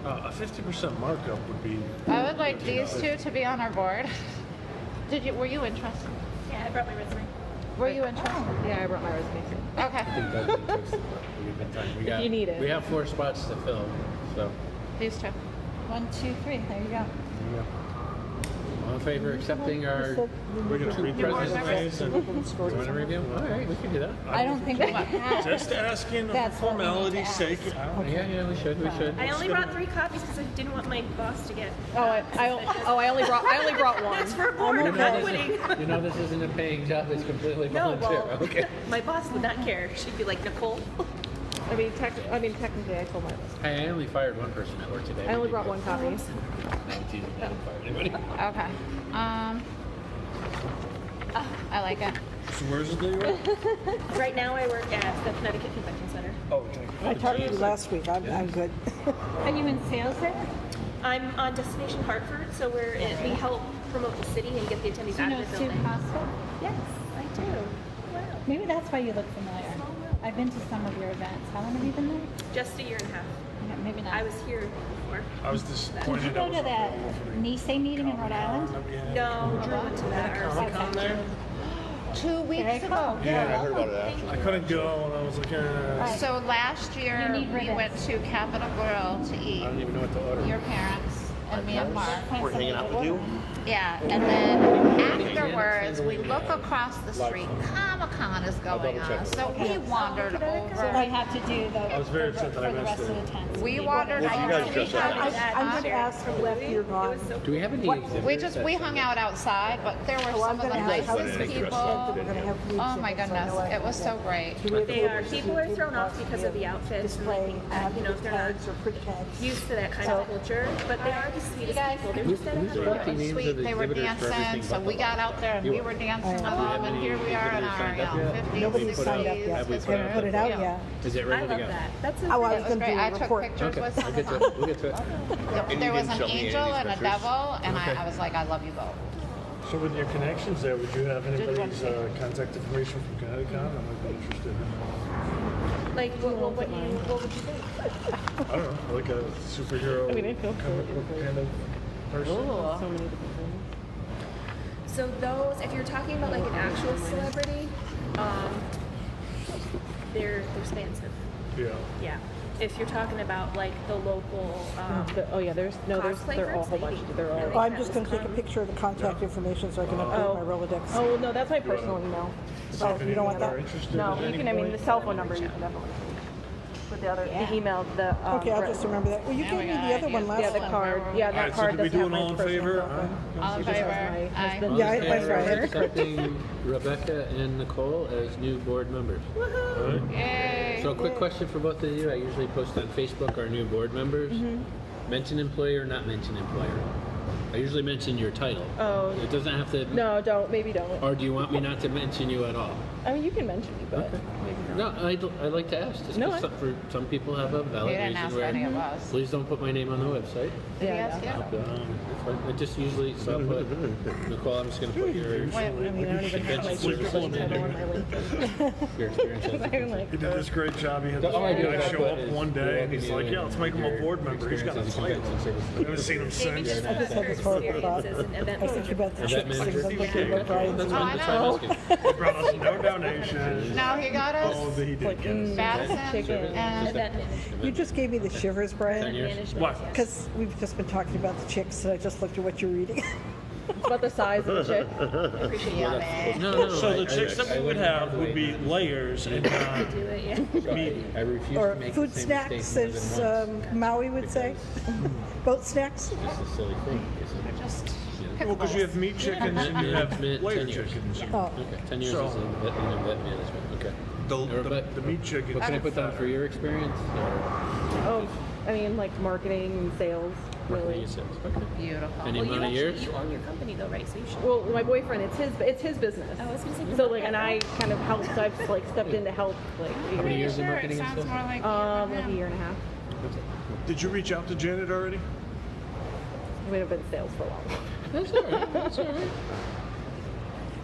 A 50% markup would be. I would like these two to be on our board. Were you interested? Yeah, I brought my resume. Were you interested? Yeah, I brought my resume too. Okay. I think Doug can post it, but we've been trying. We got, you need it. We have 4 spots to fill, so. These two. 1, 2, 3. There you go. There you go. All in favor of accepting our We're going to read the resumes and. Do you want to review? All right, we can do that. I don't think we have. Just asking for That's what we need to formality's ask. sake. Yeah, we should. I only brought 3 copies because I didn't want my boss to get. I only brought one. That's for a board. I'm not quitting. You know this isn't a paying job, it's completely No, volunteer. well, Okay. my boss would not care. She'd be like, Nicole. I mean, technically, I told my boss. Hey, I only fired one person at work today. I only brought 1 copy. No, it's easy. I didn't fire anybody. Okay. I like it. So where's the day right? Right now, I work at the Connecticut Convention Center. Oh, okay. I talked to you last week. I'm good. Are you in sales there? I'm on Destination Hartford, so we help promote the city and get the attendees Do you out know of the Sue building. Costa? Yes, I do. Wow. Maybe that's why you look familiar. I've been to some of your events. How long have you been there? Just a year and a half. Yeah, maybe not. I was here before. I was Did you disappointed. go to that NISE meeting in Rhode Island? No, I went to that. Comic-Con there? 2 weeks Very ago. cool. Yeah, I heard about it actually. I couldn't go, and I was like, Right. So last year, You need we ribbons. went to Capitol Grill to I eat. don't even know what to order. Your parents and me and Mark. We're hanging out with you. Yeah, and then afterwards, we look across the street. Comic-Con is going on, so we wandered So we over. have to do the, was very upset that I for the missed rest of it. the tents. We wandered. What did you guys dress up as? I'm going to ask you after you're gone. Do we have any exhibitors? We hung out outside, but there were Oh, I'm some of the going to ask how nicest many people. that we're going to have food Oh my exhibits. I goodness, know I it was so great. They are. People are thrown off because of the outfits and they Display think that, if they're not tags or print tags. used to that kind of culture, but they are the sweetest people. They're just that Who's It got the was names of sweet. the They were exhibitors for everything dancing, so but we the got out there and You we are. were dancing with Do we have them, and any here we are in exhibitors our signed up yet? 50s. Nobody's signed up yet. Have we They haven't put it out yet. Is it I ready to love go? that. That's a Oh, I It was was going to great. do I a took report. pictures Okay, with we'll some get of to them. it. We'll get to it. And There you was didn't an show me any angel of these and a pictures? devil, and Okay. I was like, I love you both. So with your connections there, would you have anybody's contact information from Connecticut? I might be interested. like what would you think? I don't know, like a superhero comic book kind of person. So many different things. So those, if you're talking about like an actual celebrity, they're expensive. Yeah. Yeah. If you're talking about like the local, They're all a whole bunch. They're all. Oh, I'm just going to take a picture of the contact information so I can update my Rolodex. Oh no, that's my personal email. Oh, you don't want Are that? interested No, at you any can. I mean, the point? cell phone number you can definitely. But the email, Okay, I'll just remember that. Well, you gave me the other one last yeah, the time. card. Yeah, All that right, so card did we doesn't do have an my all in personal favor? info. All in It just has favor? my Aye. husband. Yeah, I Okay, tried we're it. accepting Rebecca and Nicole as new board members. Yay. So a quick question for both of you. I usually post on Facebook our new board members. Mention employer, not mention employer. I usually mention your title. Oh. It doesn't have to. No, don't. Maybe don't. Or do you want me not to mention you at all? I mean, you can mention me, but Okay. maybe not. No, I like to ask. Just No, 'cause I- for some people have a valid You didn't reason ask where. any of us. Please don't put my name on the website. Yes, yeah. It's fine. I just usually so I'll put Nicole. I'm just going to put your I mean, I don't even have my Services title on my manager. LinkedIn. your experience. as a I'm like, He did this great job. He had this All I do guy is show put up is one day and he's like, yeah, let's make him a board member. He's got a title. I haven't seen him Maybe since. just I just her had this horrible thought. experience as an event I was thinking about the Event chips manager? things. I'm looking at Brian's. That's Oh, fine. I That's why I'm know. asking. He brought us no donation. No, he got Oh, us he did get us. Madison chicken. and event management. You just gave me the shivers, 10 Brian, years. What? because we've just been talking about the chicks, and I just looked at what you're reading. it's about the size of the chick. yummy. No. So the I chicks that we would wouldn't have the would way- be layers and not Do it, yeah. meaty. I refuse Or to make food the same snacks, mistake more as than once. Maui would say. Boat snacks. It's just a silly thing, isn't it? Just Well, because you have meat chickens and you have Mint, layer 10 years. chickens. Oh, Okay, 10 years So- is in vet management. Okay. The meat chickens. What can I put down for your experience? Or Oh, I mean, like marketing and sales, marketing really. and sales? Okay. beautiful. Any Well, amount of years? you own your company though, right? So you should. Well, my boyfriend, it's his business. I was gonna say. So like, and I kind of helped. So I've like stepped in to help. Like, How many years in Sure, it marketing and sounds stuff? more like like a year and a half. Did you reach out to Janet already? We have been in sales for a while. That's all right. That's all right.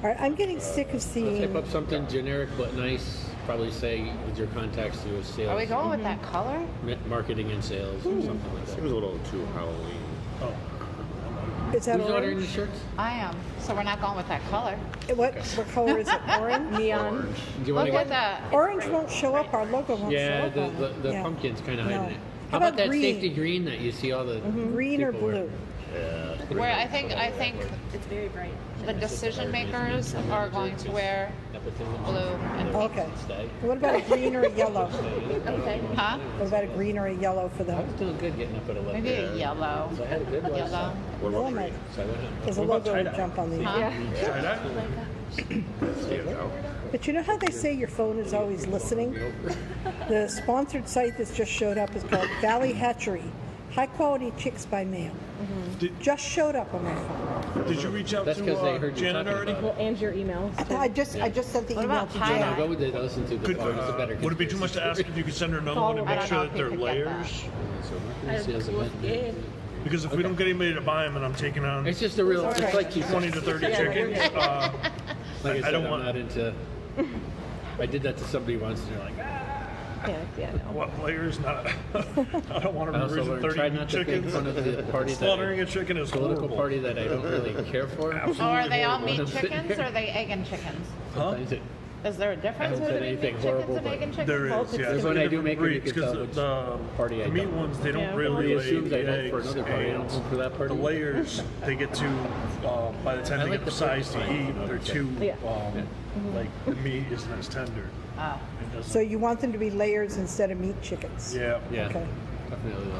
All right, I'm getting sick of I'll type seeing. up something generic but nice. Probably say with your contacts to a sales. Are we going with that color? Marketing and sales or something like that. Seems a little too Halloween. Oh, Is that Who's ordering the orange? shirts? I am. So we're not going with that color. What color is it? Orange? Neon. Do you want Look to at that. Orange won't show up. Our logo won't show Yeah, up. on it. the Yeah. pumpkin's kind of hiding No. it. How How about about that green? safety green that you see all the Green or people wear? blue? Yeah. Where I think It's very bright. the decision makers are going to wear blue and Okay. Stay. What about a green or a yellow? Okay. huh? What about a green or a yellow for I the? was doing good getting up at 11. Maybe a yellow. So I had a good last Yellow. time. What Oh about my! green? So I went on. Because the What about logo would tie-dye? jump on these. Huh? Try that? See it now. But you know how they say your phone is always listening? The sponsored site that's just showed up is called Valley Hatchery. High quality chicks by mail. Did- Just showed up on my phone. Did you reach out That's to 'cause they heard you Janet talking already? about Well, and your emails. too. I just sent the What email about to tie-dye? No, Jan. go with it. Listen to the Could, phone. It's a better would it be too much to ask if you could send her another one to I make don't sure know that if they're you could get that. layers? So marketing, sales, event. Because if we don't get anybody to buy them and I'm taking on It's just a real. It's like you 20 to 30 chickens, Like I I said, don't I'm want- not into. I did that to somebody once, and they're like, Yeah, no. what layers? Not. I don't want I to also raise learned 30 try not to make chickens. fun of the party that Slaughtering a chicken is political horrible. party that I don't really care for. So are they all meat horrible. chickens or are they egg and chickens? Sometimes it- Is there a difference haven't said between meat anything chickens horrible, and egg and chickens? There Well, is, it's yeah. There's one I do make where you can because tell which the party I meat don't. ones, they don't Yeah. really He lay assumes the I vote eggs. for another party. I don't and vote for that party. The layers, they get too, by the time I they like get the the size to purple eat, kind, they're okay. too, Yeah. like, the meat isn't as tender. Oh. It doesn't- So you want them to be layers instead of meat chickens? Yeah. Yeah, Okay. definitely.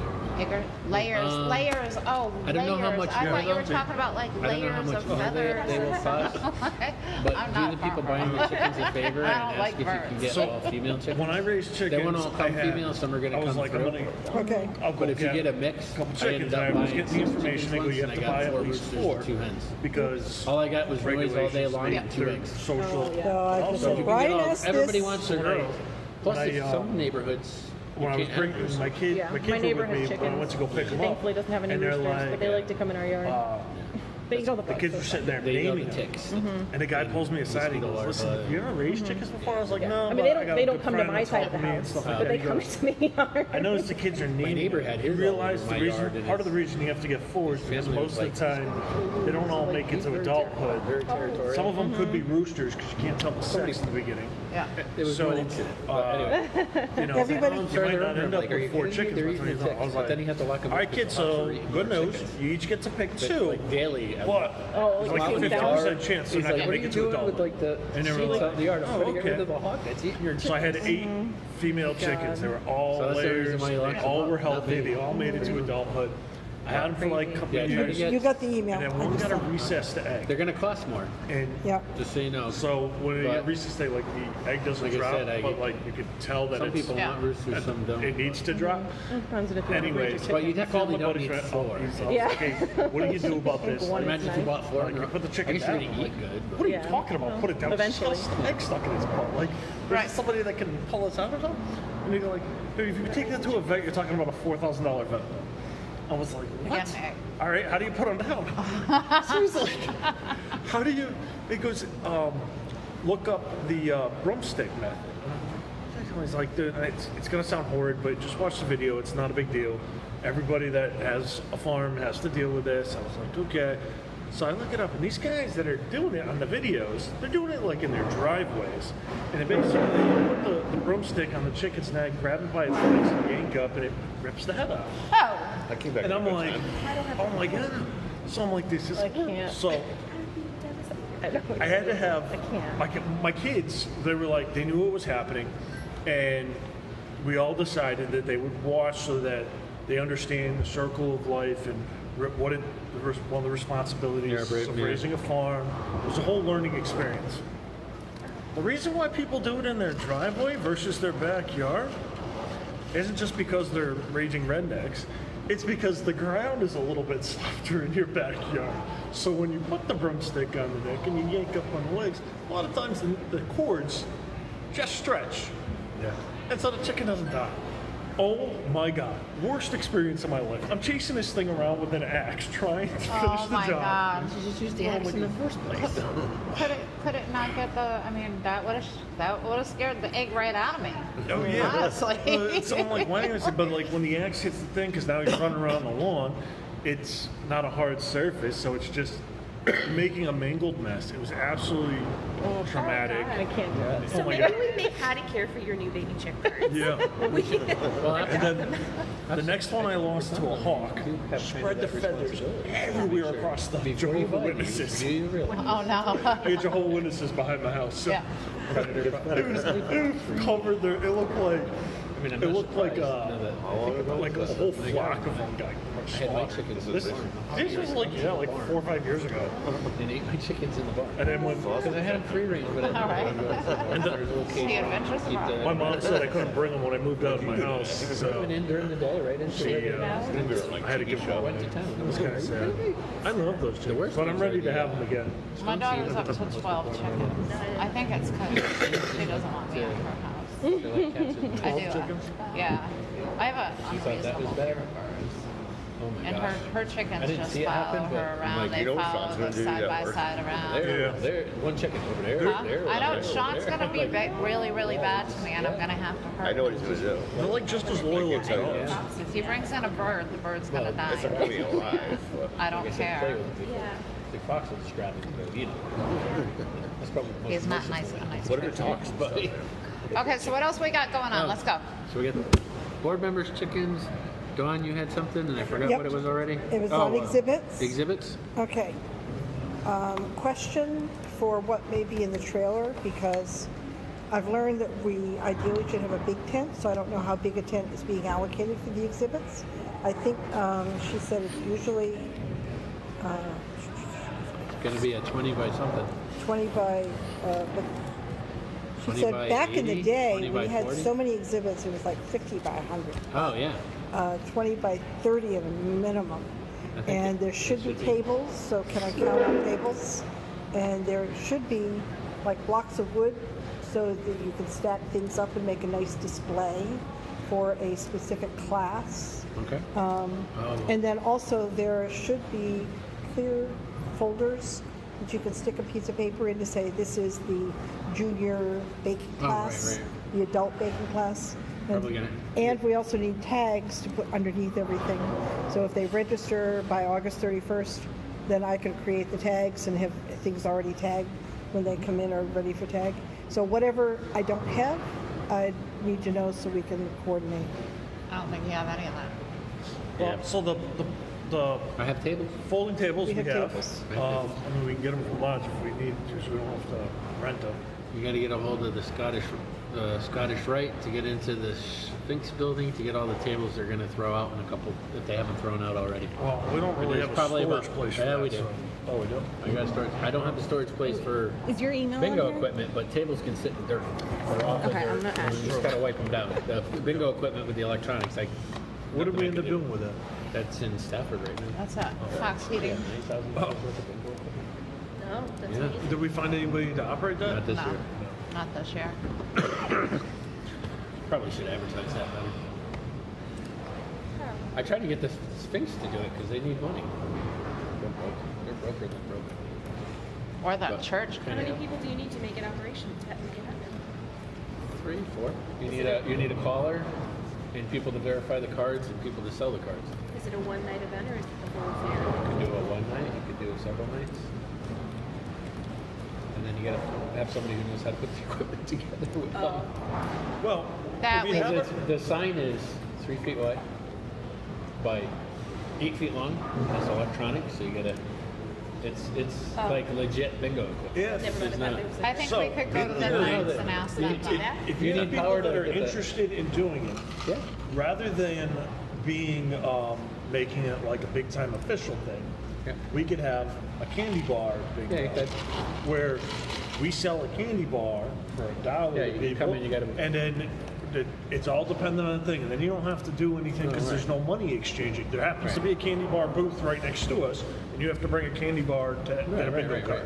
Layers, layers. Oh, I don't know how layers. much I more thought you were they- talking about like I don't know how layers much of more feathers. they will cost. But I'm do not the a people farmer. buying your chickens a favor I and don't ask like if you can birds. get So, all female chickens? When I raised chickens, They won't all I come had- female, some are gonna I was come like, through. I'm gonna, Okay. I'll go But if you get a a mix, couple I chickens, ended I up was buying getting the 6 information, they go, chickens you once, have to and I buy got at 4 least roosters 4 and 2 hens. because All I got was noise all day regulations, long they- and 2 they're eggs. social. Oh, yeah. So I just Also, said, You can Brian get all- asked everybody this. wants their When I- girls. Plus, when I, in some neighborhoods, you When I was can't have bringing roosters. my kid, Yeah, my kids my were neighbor with has me when I chickens. went to go pick them up. Thankfully, doesn't have any and they're roosters, but they like, like to come in our yard. They eat all the the kids were sitting there They know naming the them. ticks. And the guy pulls me aside and he goes, Mosquito listen, larvae. have you ever raised chickens before? I was like, no, I mean, but they I don't. got They a don't good come to friend my that's side of the helping me and house, stuff like but that." they He come goes, to the yard. I noticed the kids are naming neighbor them. had You his all realize over the my reason, yard, and part of the his reason you have to get fours is because family most of was the like- time they don't all make it to adulthood. Very territorial. Some of them could be roosters because you can't tell the sex in the beginning. Yeah. There was So, one incident. But anyway. You know, Everybody- you Sorry, might they're not under. end Like, up are you with 4 kidding me? chickens. They're by eating the the time you- I was ticks. But like, then you have to lock them all up right, kids, because so the dogs are eating good your news. chickens. You each get to pick But, 2. like daily. But Oh, it's like like a came 50% down. chance they're He's not like, going what to are you make it to doing adulthood. with like the And they were sheets like, out in the yard? I'm "Oh, trying to get rid okay." of the hawk that's eating your chickens. So I had 8 female chickens. They were all So that's the reason layers. why you They like them all up, were not healthy. me. They all made it to adulthood. I had them for like a couple Yeah, of try to years. get- You got the email. And then I one just got a sent it. recess to egg. They're going to cost more, And Yeah. just so you know. so when they But- get recess, they like the egg doesn't Like I drop, said, I but get- like you could tell that Some it's, people Yeah. want roosters, some don't. it needs to drop. Depends on if you want to raise Anyways, your But you chickens. definitely my don't buddy need friend- 4. he's like, Yeah. "Okay, what do you do about this?" One Imagine if you bought 4. Like, you put the chicken I guess down. you're going to eat good. But What are you Yeah. talking about? Put it down. Eventually. It's got an egg stuck in its butt. Like, there's Right. somebody that can pull this out or something. And you're like, dude, if you take that to a vet, you're talking about a $4,000 vet. I was like, what? Again, egg. All right, how do you put them down? So he's like, how do you? It goes, look up the broomstick method. He's like, dude, it's gonna sound horrid, but just watch the video. It's not a big deal. Everybody that has a farm has to deal with this. I was like, okay. So I look it up, and these guys that are doing it on the videos, they're doing it like in their driveways. And they basically put the broomstick on the chicken's neck, grab it by its legs, and yank up, and it rips the head off. Oh. I came back. And in I'm good like, time. oh my god. So I'm like, this is I can't. so. I had to have my kids. They were like, they knew what was happening, and we all decided that they would watch so that they understand the circle of life and one of the responsibilities of raising a farm. It was a whole learning experience. The reason why people do it in their driveway versus their backyard isn't just because they're raising rednecks. It's because the ground is a little bit softer in your backyard. So when you put the broomstick on the neck and you yank up on the legs, a lot of times the cords just stretch. Yeah. And so the chicken doesn't die. Oh my god. Worst experience of my life. I'm chasing this thing around with an axe trying to finish the my job. God. You just use the axe in the first place. Could it not get the? I mean, that would have scared the egg right out of me. Oh yeah. Honestly. So I'm like, why don't I? But like when the axe hits the thing, because now you're running around the lawn, it's not a hard surface, so it's just making a mangled mess. It was absolutely traumatic. I can't do it. So my maybe God. we make Patty care for your new baby chick cards. Yeah. Well, And then the next one I lost to a hawk. Spread the feathers everywhere across the Jehovah's Witnesses. Do you really? Oh no. I get Jehovah's Witnesses behind my house. So Yeah. it was covered there. It looked like it looked like a whole flock of them got I had my chickens in the barn. This was like 4 or 5 years ago. And ate my chickens in the barn. And then when Because I had them free range, but I All right. And the- The adventures of Rob. my mom said I couldn't bring them when I moved out of my house, went so in during the day, right into she, it. I had to give them Went away. to town. It was kind of sad. I love those chickens, worst but I'm ones ready are to the, have them again. My daughter's up to 12 chickens. I think it's because she doesn't want me at her house. They're like cats in the I do. Yeah. I have a She thought that was unreasonable better. fear of birds. Oh my And gosh. her I chickens didn't just see it follow happen, but her I'm around. like, They you know follow Sean's her gonna do side that by work. side around. There, Yeah. there, one chicken over there. Huh? There, I know there, Sean's there. gonna be really, really bad to me, and I'm gonna have to hurt I know what him. he's gonna do. They're like just as loyal as dogs. If he brings in a bird, the bird's gonna It's not die. gonna be alive. But I don't Like I said, play care. with it. Yeah. The fox will just grab it and go eat it. That's probably the most He's not merciful nice. way. A nice what if it person. talks, buddy? Okay, so what else we got going on? Oh. Let's go. So we got board members, chickens. Dawn, you had something, and I forgot Yep. what it was already. It was on exhibits. Exhibits. Okay. Question for what may be in the trailer, because I've learned that we ideally should have a big tent, so I don't know how big a tent is being allocated for the exhibits. I think she said it's usually It's going to be a 20 by something. 20 by, but she 20 said by back in 80, the day, 20 by we had 40? so many exhibits, it was like 50 by 100. Oh yeah. 20 by 30 at a minimum. I think And there should be tables, so can I count on tables? And there should be like blocks of wood so that you can stack things up and make a nice display for a specific class. Okay. And then also there should be clear folders that you can stick a piece of paper in to say this is the junior baking Oh, right, class, right. the adult baking class. Probably gonna- And we also need tags to put underneath everything. So if they register by August 31st, then I can create the tags and have things already tagged when they come in or ready for tag. So whatever I don't have, I need to know so we can coordinate. I don't think you have any of that. Well, so the I have tables. folding tables We we have have. tables. I mean, we can get them from lodge if we need to, so we don't have to rent them. You got to get a hold of the Scottish Rite to get into the Sphinx building to get all the tables they're going to throw out in a couple if they haven't thrown out already. Well, we don't really There's have a probably storage about- place for yeah, that. we do. So. Oh, we do? I got storage. I don't have the storage place for Is your email bingo on here? equipment, but tables can sit in dirt or off of Okay, I'm dirt. gonna ask You just got to wipe them down. The bingo equipment with the electronics, like What did we end nothing I up can do. doing with that? That's in Stafford right now. That's it. Fox Yeah, heating. $9,000 worth of bingo equipment. No, that's Yeah. amazing. Did we find anybody to operate that? Not this No, year. not this year. Probably should advertise that better. I tried to get the Sphinx to do it because they need money. They're broke. They're broker than broke. Or the But- church. How many people do you need to make it operational to make it happen? 3, 4. You need a caller and people to verify the cards and people to sell the cards. Is it a one-night event or is it the whole fair? You could do it one night. You could do it several nights. And then you gotta have somebody who knows how to put the equipment together. With them. Well, That if you we- have it, The sign is 3 feet wide by 8 feet long. It's electronic, so you gotta. It's like legit bingo equipment. yeah, Never mind, It's I thought not- there was I a think So, we could go to the no, Knights that- and ask you them. need though. to- if You you need have people power that to are get the- interested in doing it, Yeah. rather than being making it like a big time official thing, Yeah. we could have a candy bar bingo, Yeah, you could. where we sell a candy bar for $1 Yeah, to you people, come in, you gotta- and then it's all dependent on the thing, and then you don't have to do anything because right. there's no money exchanging. There happens Right. to be a candy bar booth right next to us, and you have to bring a candy bar to get a right, bingo right, card.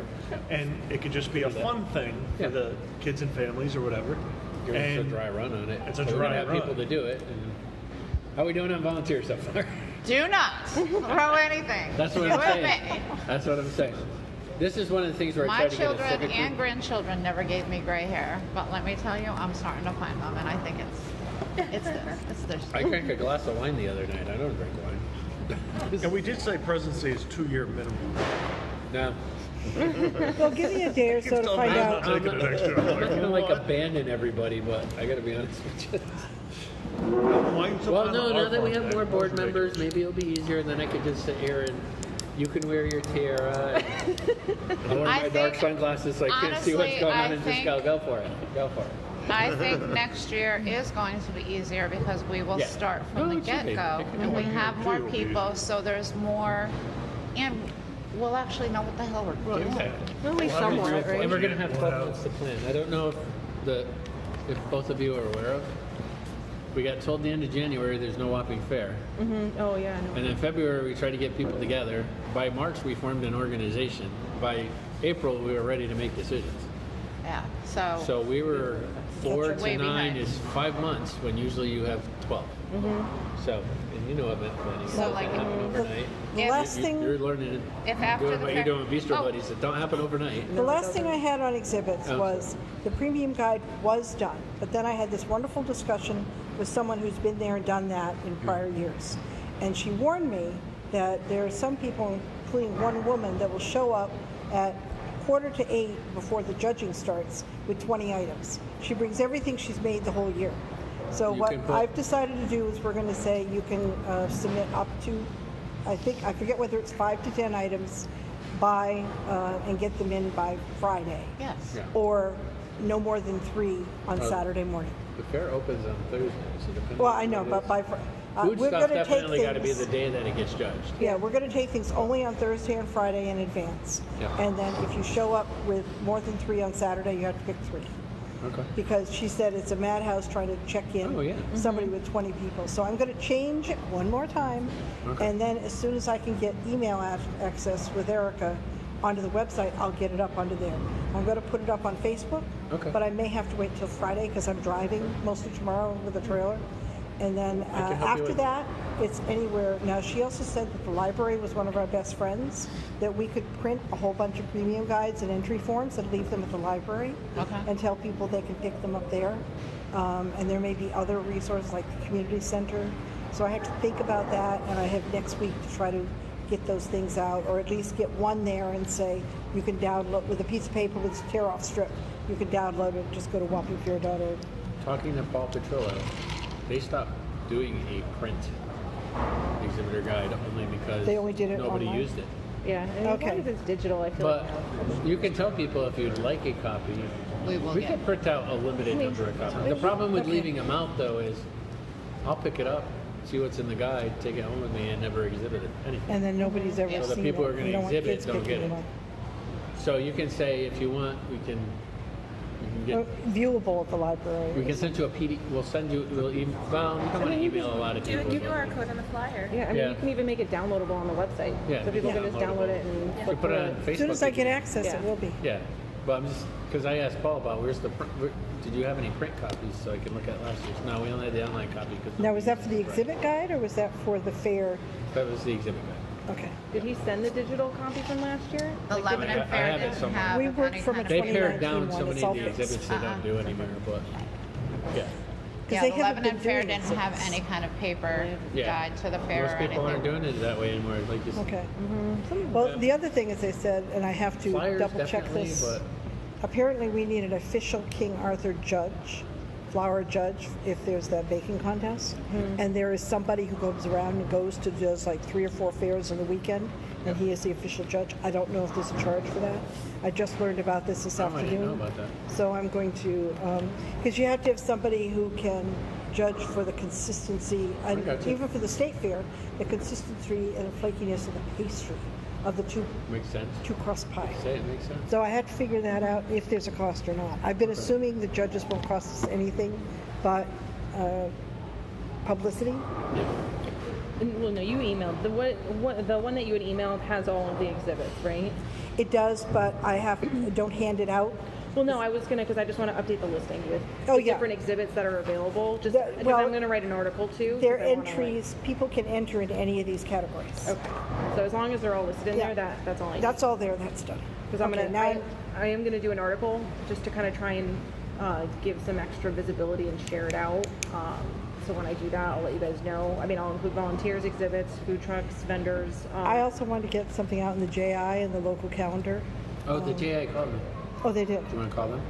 And it could just be a fun thing for Yeah. the kids and families or whatever. It's a And dry run on it. It's a So we're gonna dry have run. people to do it, and How are we doing on volunteers so far? Do not throw anything. That's what You I'm and saying. me. That's what I'm saying. This is one of the things where I My try to get a children civic and group. grandchildren never gave me gray hair, but let me tell you, I'm starting to find them, and I think it's this. I drank a glass of wine the other night. I don't drink wine. And we did say presidency is 2-year minimum. No. Well, give me a day or so to Still find not out. taking it extra. I'm not gonna like abandon everybody, but I gotta be honest with you. Mine's Well, upon no, our now that we farm, have more that board doesn't make members, maybe it'll be easier, and then I could just sit here and you can wear your tiara. And I wear I my dark think, sunglasses so I can't see what's honestly, going on I and just think- go for it. Go for it. I think next year is going to be easier because we will Yeah. start No, from the it should be. get-go, It can and be. we have more Will be people, so there's more, and we'll actually know what the hell we're doing. Well, at least We'll have a somewhat, real right? And we're gonna have We'll 12 have- months to plan. I don't know if both of you are aware of. We got told the end of January there's no Wapping Fair. Oh, yeah, I know. And in February, we tried to get people together. By March, we formed an organization. By April, we were ready to make decisions. Yeah, So we were 4 to Way 9 behind. is 5 months when usually you have 12. So, and you know event planning. So, It like, doesn't happen overnight. The If- last thing, You're learning If after doing the what you're fair- doing with Bistro Oh. Buddies. It don't happen overnight. the last thing I had on exhibits Oh, was the premium guide was done, but then I had this wonderful discussion with someone who's been there and done that in prior years. And she warned me that there are some people, including one woman, that will show up at 7:45 before the judging starts with 20 items. She brings everything she's made the whole year. So You what can put- I've decided to do is we're going to say you can submit up to, I forget whether it's 5 to 10 items by and get them in by Friday, Yes. Yeah. or no more than 3 on Saturday morning. The fair opens on Thursday, so depending Well, on I know, what it but is. by Food we're stuff going to take definitely got to be things. the day that it gets judged. Yeah, we're going to take things only on Thursday and Friday in advance. Yeah. And then if you show up with more than 3 on Saturday, you have to pick 3. Okay. Because she said it's a madhouse trying to check in Oh, yeah. somebody with 20 people. So I'm going to change it one more time. Okay. And then as soon as I can get email access with Erica onto the website, I'll get it up onto there. I'm going to put it up on Facebook. Okay. But I may have to wait till Friday because I'm driving most of tomorrow with a trailer. And then can help you after with- that, it's anywhere. Now, she also said that the library was one of our best friends, that we could print a whole bunch of premium guides and entry forms and leave them at the library Okay. and tell people they can pick them up there. And there may be other resources like the community center. So I have to think about that, and I have next week to try to get those things out, or at least get one there and say you can download with a piece of paper with a tear-off strip. You can download it. Just go to wappingfair.org. Talking to Paul Patrillio, they stopped doing a print exhibitor guide only because They only did it nobody online? used it. Yeah, and as Okay. long as it's digital, I feel But like you can tell people if you'd like a copy, We will we get can print out a limited number of copies. The problem with leaving them out though is I'll pick it up, see what's in the guide, take it home with me and never exhibit it. Anything. And then nobody's ever So the seen people it. who are gonna You don't want exhibit kids don't picking get them it. up. So you can say if you want, we can get Viewable at the library. we can send you a PD. We'll send you. We'll email. Well, we don't want to email a lot of Do a people. QR but- code on the flyer. yeah, I mean, Yeah. you can even make it downloadable on the website. Yeah, So people yeah. can just download it and We flip put it through on Facebook. As soon as I we get can- access, it Yeah. will be. Yeah, but I'm just because I asked Paul about where's the did you have any print copies so I can look at last year's? No, we only had the online copy because. Now, was that for the exhibit guide or was that for the fair? That was the exhibit guide. Okay. Did he send the digital copy from last year? The Lebanon I Fair have it didn't somewhere. have We worked any from kind a of They 2019 pared down so one, many it's of all the fixed. exhibits they don't do anymore, but yeah. Yeah, they the haven't been Lebanon Fair doing didn't have exhibits. any kind of paper Yeah. guide to the fair Most or people aren't anything. doing it that way anymore. Like just Okay. Well, Yeah. the other thing is they said, and I have to flyers double check definitely, this. but Apparently, we need an official King Arthur judge, flower judge, if there's that baking contest. And there is somebody who goes around and goes to just like 3 or 4 fairs on the weekend, and he is the official judge. I don't know if there's a charge for that. I just learned about this I afternoon. didn't know about that. So I'm going to, because you have to have somebody who can judge for the consistency, and gotcha. even for the state fair, the consistency and flakiness of the pastry of the two Makes sense. crust pie. Say it makes sense. So I had to figure that out if there's a cost or not. I've been assuming the judges won't cost us anything but publicity. Well, no, you emailed. The one that you had emailed has all of the exhibits, right? It does, but I don't hand it out Well, no, I was gonna, because I just want to update the listing with Oh, the yeah. different exhibits that are available. Just That- because well, I'm gonna write an article too. Their 'cause I wanna, like- entries, people can enter into any of these categories. Okay. So as long as they're all listed in Yeah. there, that's all I need. That's all there, that's done. Because I'm Okay, gonna, now, I am gonna do an article just to kind of try and give some extra visibility and share it out. So when I do that, I'll let you guys know. I mean, I'll include volunteers, exhibits, food trucks, vendors. I also want to get something out in the JI and the local calendar. Oh, the JI called me. Oh, they did? Do you want to call them?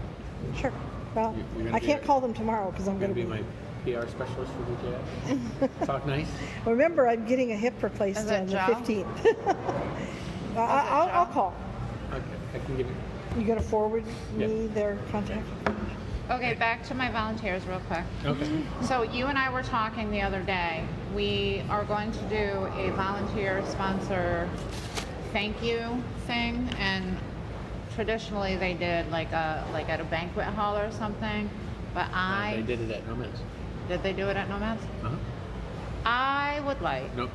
Sure. Well, You're gonna I be can't our- call them tomorrow because I'm You're going going to to be... be my PR specialist for the JI? Talk nice? Remember, I'm getting a hip replaced Is it on the Joe? 15th. I'll Joe? call. Okay, I can give you. You going to forward Yeah. me their contact? Okay, back to my volunteers real quick. Okay. So you and I were talking the other day. We are going to do a volunteer sponsor thank you thing, and traditionally they did like at a banquet hall or something. But They did it at Nomad's. did they do it at Nomad's? Uh-huh. I would like. Nope.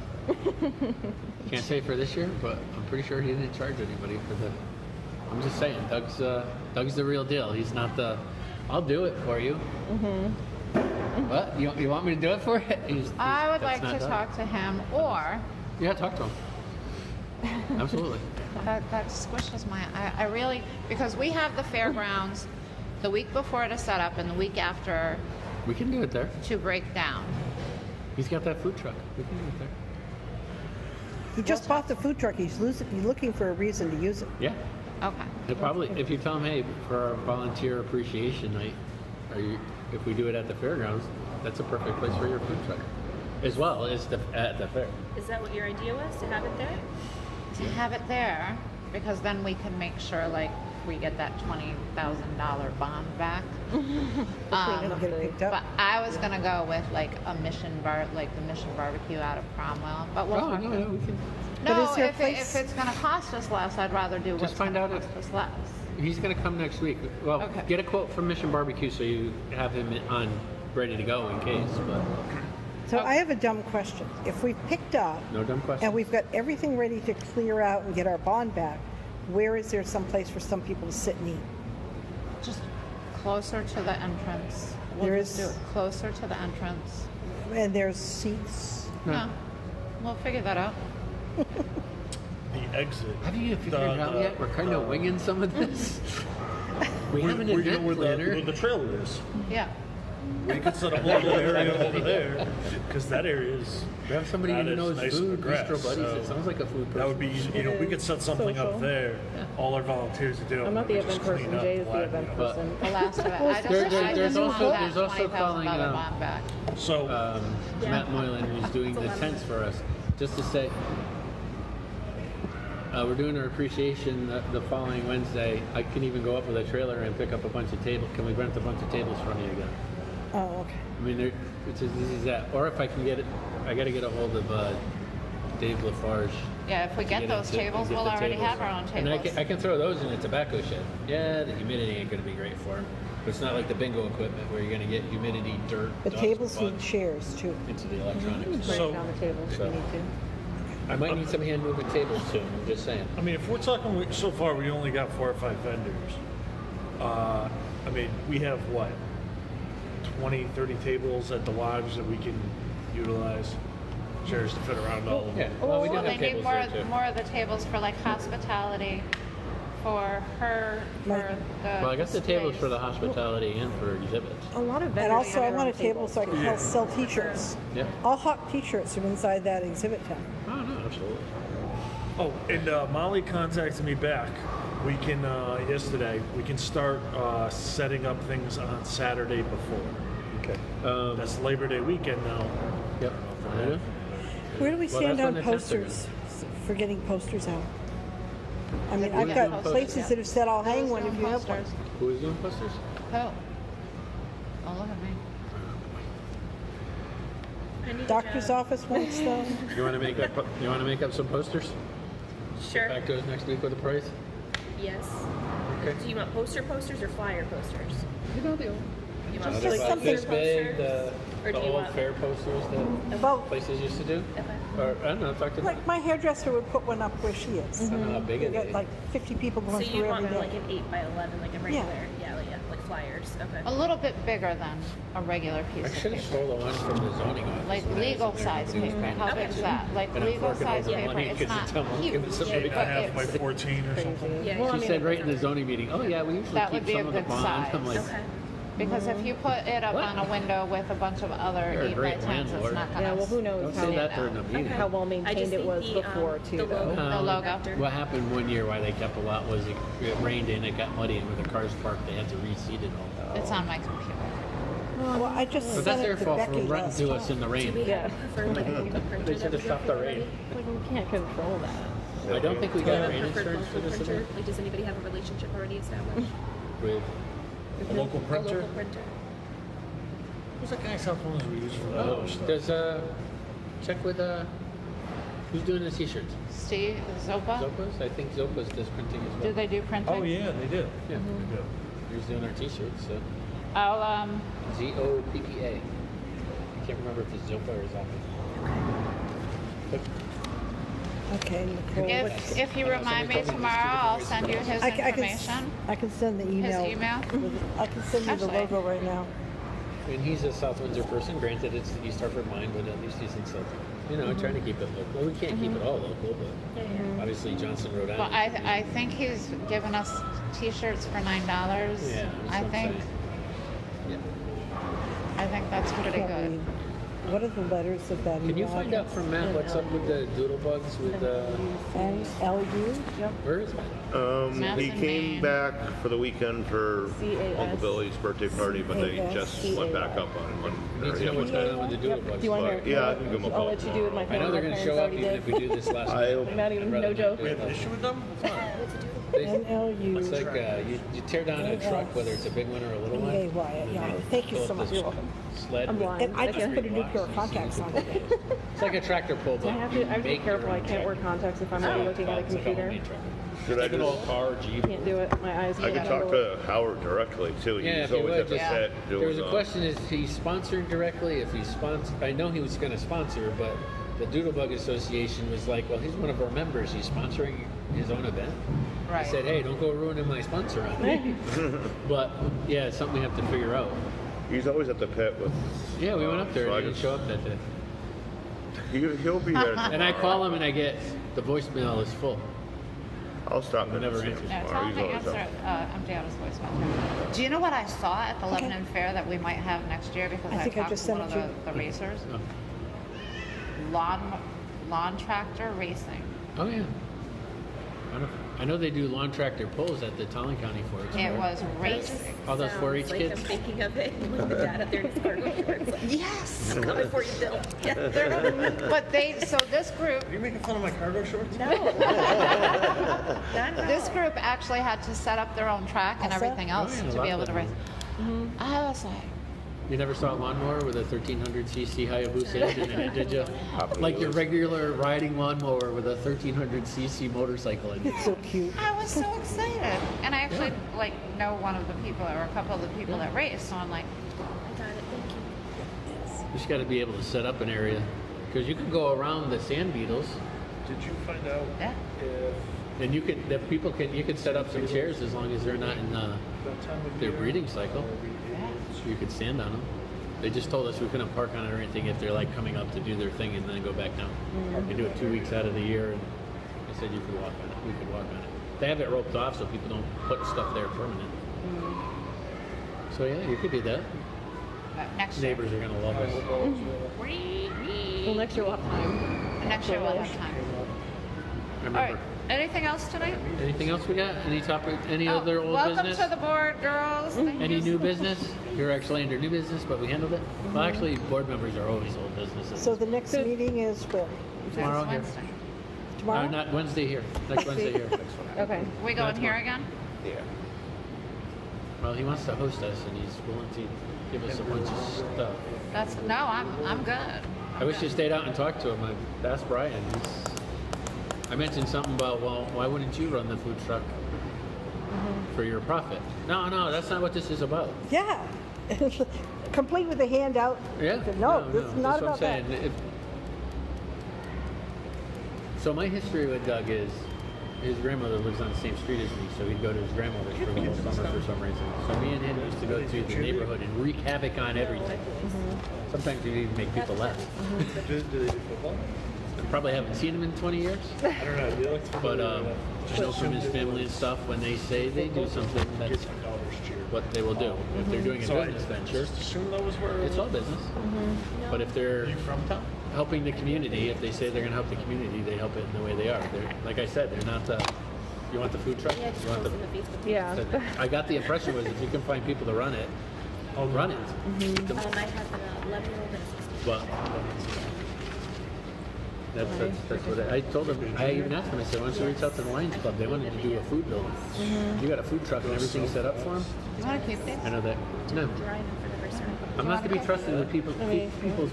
Can't say for this year, but I'm pretty sure he didn't charge anybody for the. I'm just saying, Doug's the real deal. He's not the. I'll do it for you. Mm-hmm. What? You want me to do it for you? I would That's like not to Doug. talk to him, or Yeah, talk to him. Absolutely. that squishes my. I really, because we have the fairgrounds the week before to set up and the week after We can do it there. to break down. He's got that food truck. We can do it there. He just bought the food truck. He's looking for a reason to use it. Yeah. Okay. He'll probably, if you tell him, hey, for our volunteer appreciation night, if we do it at the fairgrounds, that's a perfect place for your food truck, as well as at the fair. Is that what your idea was, to have it there? To have it there, because then we can make sure like we get that $20,000 bond back. It'll get it picked But up. I was gonna go with like a Mission Barbecue out of Cromwell. But we'll talk. no, we can. But No, is there a if place- it's gonna cost us less, I'd rather do what's Just find gonna out cost if- us less. He's gonna come next week. Well, Okay. get a quote from Mission BBQ so you have him on ready to go in case. But So I have a dumb question. If we picked up no dumb question. and we've got everything ready to clear out and get our bond back, where is there some place for some people to sit and eat? Just closer to the entrance. We'll There just is- do it closer to the entrance. And there's seats. No, we'll figure that out. The exit. Have you figured it out yet? We're kind of winging some of this. We have an Where event planner. the trailer is. Yeah. We could set up a little area over there, because that area is. We have somebody that who is knows nice food, and grass, Bistro Buddies. so It sounds like a food person. That would be, we could set something Social. up there. All our volunteers would do. I'm not and the we just event person. clean up Jay is the flat, event you know. person. The last of it. I just, There- I there's just also- want that there's also calling, $20,000 bond back. So, Matt Moylan, who's doing the tents for us, just to say, we're doing our appreciation the following Wednesday. I can even go up with a trailer and pick up a bunch of tables. Can we rent a bunch of tables from you again? Oh, okay. I mean, this is that. Or if I can get it, I got to get a hold of Dave Lafarge. Yeah, if we get those into- tables, get we'll the already tables. have our own And tables. I can throw those in a tobacco shed. Yeah, the humidity ain't going to be great for them. But it's not like the bingo equipment where you're going to get humidity, dirt, The dust, tables bug need chairs too. into the electronics. Break So- down the tables if so- you need to. I might need some hand moving tables soon. I'm just saying. I mean, if we're talking, so far we only got 4 or 5 vendors. I mean, we have what? 20, 30 tables at the lodge that we can utilize. Chairs to fit around all of them. Yeah. Well, we do Well, they have need tables more there too. more of the tables for like hospitality, for her, for the. Well, I got the tables space. for the hospitality and for exhibits. A lot of vendors. And also, have I their want a own table tables. so I can sell T-shirts. Yeah. I'll hawk T-shirts from inside that exhibit tent. Oh no, absolutely. Oh, and Molly contacted me back. We can, yesterday, we can start setting up things on Saturday before. Okay. That's Labor Day weekend now. Yep. I know. Where do we Well, stand that's on when the tents are posters for getting posters out? I mean, We I've have got posters, places yeah. that have said I'll hang Who's one if doing you have one. posters? Who is doing posters? Who? Oh, look at me. I need a Doctor's job. office wants them. You want to make up? You want to make up some posters? Sure. Back to us next week with a price. Yes. Okay. Do you want posters or flyer posters? You know the old. You want Just like something- this big, the Or do you old want- fair posters that Both. places used to do. Okay. Or I don't know. Talk to Like my hairdresser would put one up where she is. I don't know how big You it got is. like 50 people So going you through want every like day. an 8 by 11, like a regular? Yeah. flyers. Okay. A little bit bigger than a regular piece I of should have paper. stole the one from the zoning office. Like when I was legal in there. size It was paper. kind How of big's expensive. that? Like And I'm legal forking size over paper. money It's 'cause not someone huge. gave us some Eight and a but half by it's- 14 or something. Yeah. Well, I She mean, said it right in the doesn't- zoning meeting, oh yeah, we usually That keep would be some a of the good bond. I'm like, size. Okay. Because if you put it up What? on a window with a bunch of other You're a 8 by great 10s, it's landlord. not gonna. Yeah, well, who knows don't how, say that during the meeting. how well I maintained just it think was the, before, the too, though. logo. The logo. What happened one year why they kept a lot was it rained in, it got muddy, and where the cars parked, they had to reseed it all. It's on my computer. Well, I just But sent that's their it to fault Becky for renting last to us time. in the Do we rain. Yeah. have a preferred like local printer They that should have we go stopped for the rain. already? Like, we can't control that. I don't think we Do we got have rain a preferred insurance for local this printer? event. Like, does anybody have a relationship already established? With, A local A printer? local printer. Who's that guy's cell phones we use for that oh, other stuff? does, check with, who's doing the t-shirts? Steve, Zopa? Zopa's? I think Zopa's does printing as well. Do they do printing? Oh, yeah, they do. Yeah. They do. Who's doing our t-shirts, so. I'll, Zoppa. I can't remember if it's Zopa or Zoppa. Okay, Nicole. if you remind me tomorrow, I'll send you his information. I can send the email. His email? I can send you the Actually- logo right now. I mean, he's a South Windsor person. Granted, it's the East Hartford mine, but at least he's in South. You know, trying to keep it local. Well, we can't keep it all local, but obviously Johnson, Rhode Well, Island. I think he's given us t-shirts for $9. Yeah, that's what I I'm think, saying. Yeah. I think that's pretty Can't good. read. What are the letters of that Can you email? find out from Matt what's up with the doodle bugs with NLU? Yep. where is Matt? Matt's He in came Maine. back for the weekend for CAS. Uncle Billy's birthday party, but they just went back up on Need to know what's going on with the doodle bugs. Do you want But, to? yeah, I can give 'em a I'll call let you do it. My I know they're going to show up even if we do this last I- minute. Not even, I'd rather no not joke. do We it. have an issue with them? What's that? They- NLU. It's like you tear down a truck, whether it's a big one or a little one. PAY. Yeah, thank you Fill so up much. this You're welcome. Sled I'm with blind. And I just Okay. put a new pair of contacts on it. It's like a tractor pull, but I have to be make your careful. I own can't wear tractor. contacts if I'm Oh, not looking at a it's like computer. homemade tractor. Should I Like an old just? car, Jeep. Can't do it. My eyes. I can't could talk handle it. to Howard directly too. Yeah, He's if you always would, at the just- set There was doing. a question: is he sponsoring directly? If he's sponsored, I know he was going to sponsor, but the Doodlebug Association was like, "Well, he's one of our members. He's sponsoring his own event." Right. I said, "Hey, don't go ruining my sponsor on me." But yeah, it's something we have to figure out. He's always at the pit with. Yeah, we went up there so I and he didn't just- show up that day. He'll be there. And I call him and I get the voicemail is full. I'll stop in. Never and see answers. him Yeah, tomorrow. tell him He's to always answer. up. Empty out his voicemail. Do you know what I saw at the Lebanon Fair that we might have next year? Because I I think I talked just to one sent of it the racers. Oh, Lawn tractor racing. oh yeah. I know they do lawn tractor pulls at the Tallinn County 4-H. It Fair. was racing. All those Sounds 4-H like kids? I'm thinking of it. Like the dad up there in his cargo shorts. Like, Yes. I'm coming for you, Bill. Yeah. But this group, Are you making fun of my cargo shorts? No. this group actually had to set up their own track and That's it? everything else Oh, yeah, a to lot be of able to them race. I was like, You never saw a lawnmower with a 1300cc Hayabusa engine in it, did you? Like your regular riding lawnmower with a 1300cc motorcycle engine. It's so cute. I was so excited. And I actually like know one of the people or a couple of the people that race. So I'm like, I got it. Thank you. You just got to be able to set up an area. Because you can go around the sand beetles Did you find out yeah. if and you can set up some chairs as long as they're not in that time of their year breeding cycle. So you could stand on them. They just told us we couldn't park on it or anything if they're like coming up to do their thing and then go back down. They do it 2 weeks out of the year, and they said you could walk on it. We could walk on it. They have it roped off so people don't put stuff there permanent. So yeah, you could do that. Next year. Neighbors are gonna love us. Well, next year we'll have time. Next year we'll have time. I All right. remember. Anything else tonight? Anything else we got? Any topic? Any other old welcome business? to the board, girls. Thank Any you. new business? You're actually under new business, but we handled it. Well, actually, board members are always old businesses. So the next meeting is when? tomorrow Next here. Wednesday. Tomorrow? Not Wednesday here. Next Wednesday here. Okay. We going That's here fine. again? Yeah. Well, he wants to host us, and he's willing to give us a bunch of stuff. I'm good. I wish you stayed out and talked to him. I asked Brian. I mentioned something about, well, why wouldn't you run the food truck for your profit? No, that's not what this is about. Yeah. Complete with a handout. Yeah. No, this is not that's about what I'm that. saying. So my history with Doug is his grandmother lives on the same street as me, so he'd go to his grandmother's for the whole summer for some reason. So me and him used to go to the neighborhood and wreak havoc on everything. Sometimes we even make people laugh. Do they do football? I probably haven't seen him in 20 years, I don't know. Do they like football? but I know from his family and stuff, when they say they do something, that's My daughters cheer. what they will do. If they're doing a So I business venture, just assumed those were. it's all business. But if they're You from town? helping the community, if they say they're going to help the community, they help it in the way they are. They're, like I said, they're not the. You want the food truck? Yeah, just You want post in the Facebook. Yeah. I got the impression was if you can find people to run it, I'll run it. I have an 11-year-old and a 16-year-old. But that's what I told them. I even asked them. I said, "Why don't you reach out to the Lions Club? They wanted to do a food building. You got a food truck and everything set up for them." You want to keep these? I know that. No, Driving for the first time. I'm not to be trusted with people's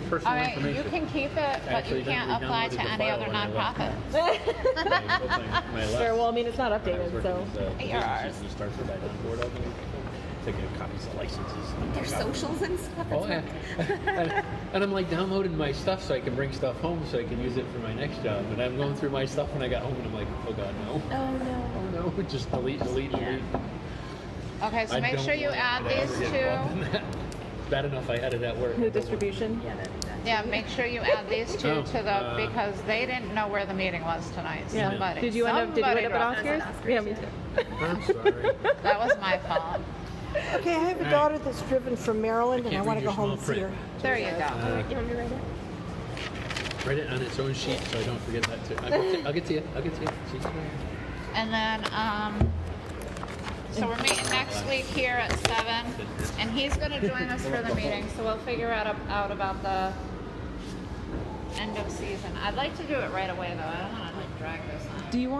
personal All right, you information. can keep it, but Actually, you can't then we apply downloaded to the any file other when I left. nonprofit. My Sure, well, I mean, it's not when I was updated, working so. with the You're businesses, ours. you start with that board of them, taking copies of licenses. There's socials and stuff. Oh yeah. and I'm like downloading my stuff so I can bring stuff home so I can use it for my next job. And I'm going through my stuff when I got home and I'm like, oh god, no. Oh no. Oh no, just delete. Okay, so I make don't sure you want add to ever these get involved two. in that. Bad enough I had it at work. The distribution? Yeah, that'd be that. Yeah, make sure you add these two Oh, to the, because they didn't know where the meeting was tonight. Yeah. Somebody. Did you end up at dropped Oscars? Oscars, Yeah, me too. I'm sorry. it. That was my fault. Okay, I have a daughter that's driven from Maryland, and I can't want to read go your home and small see her. print. There you go. You want me to write it? Write it on its own sheet so I don't forget that too. I'll get to you. She's right. And then, so we're meeting next week here at 7, and he's going to join us for the meeting, so we'll figure out about the end of season. I'd like to do it right away, though. I don't want to like drag this on. Do you want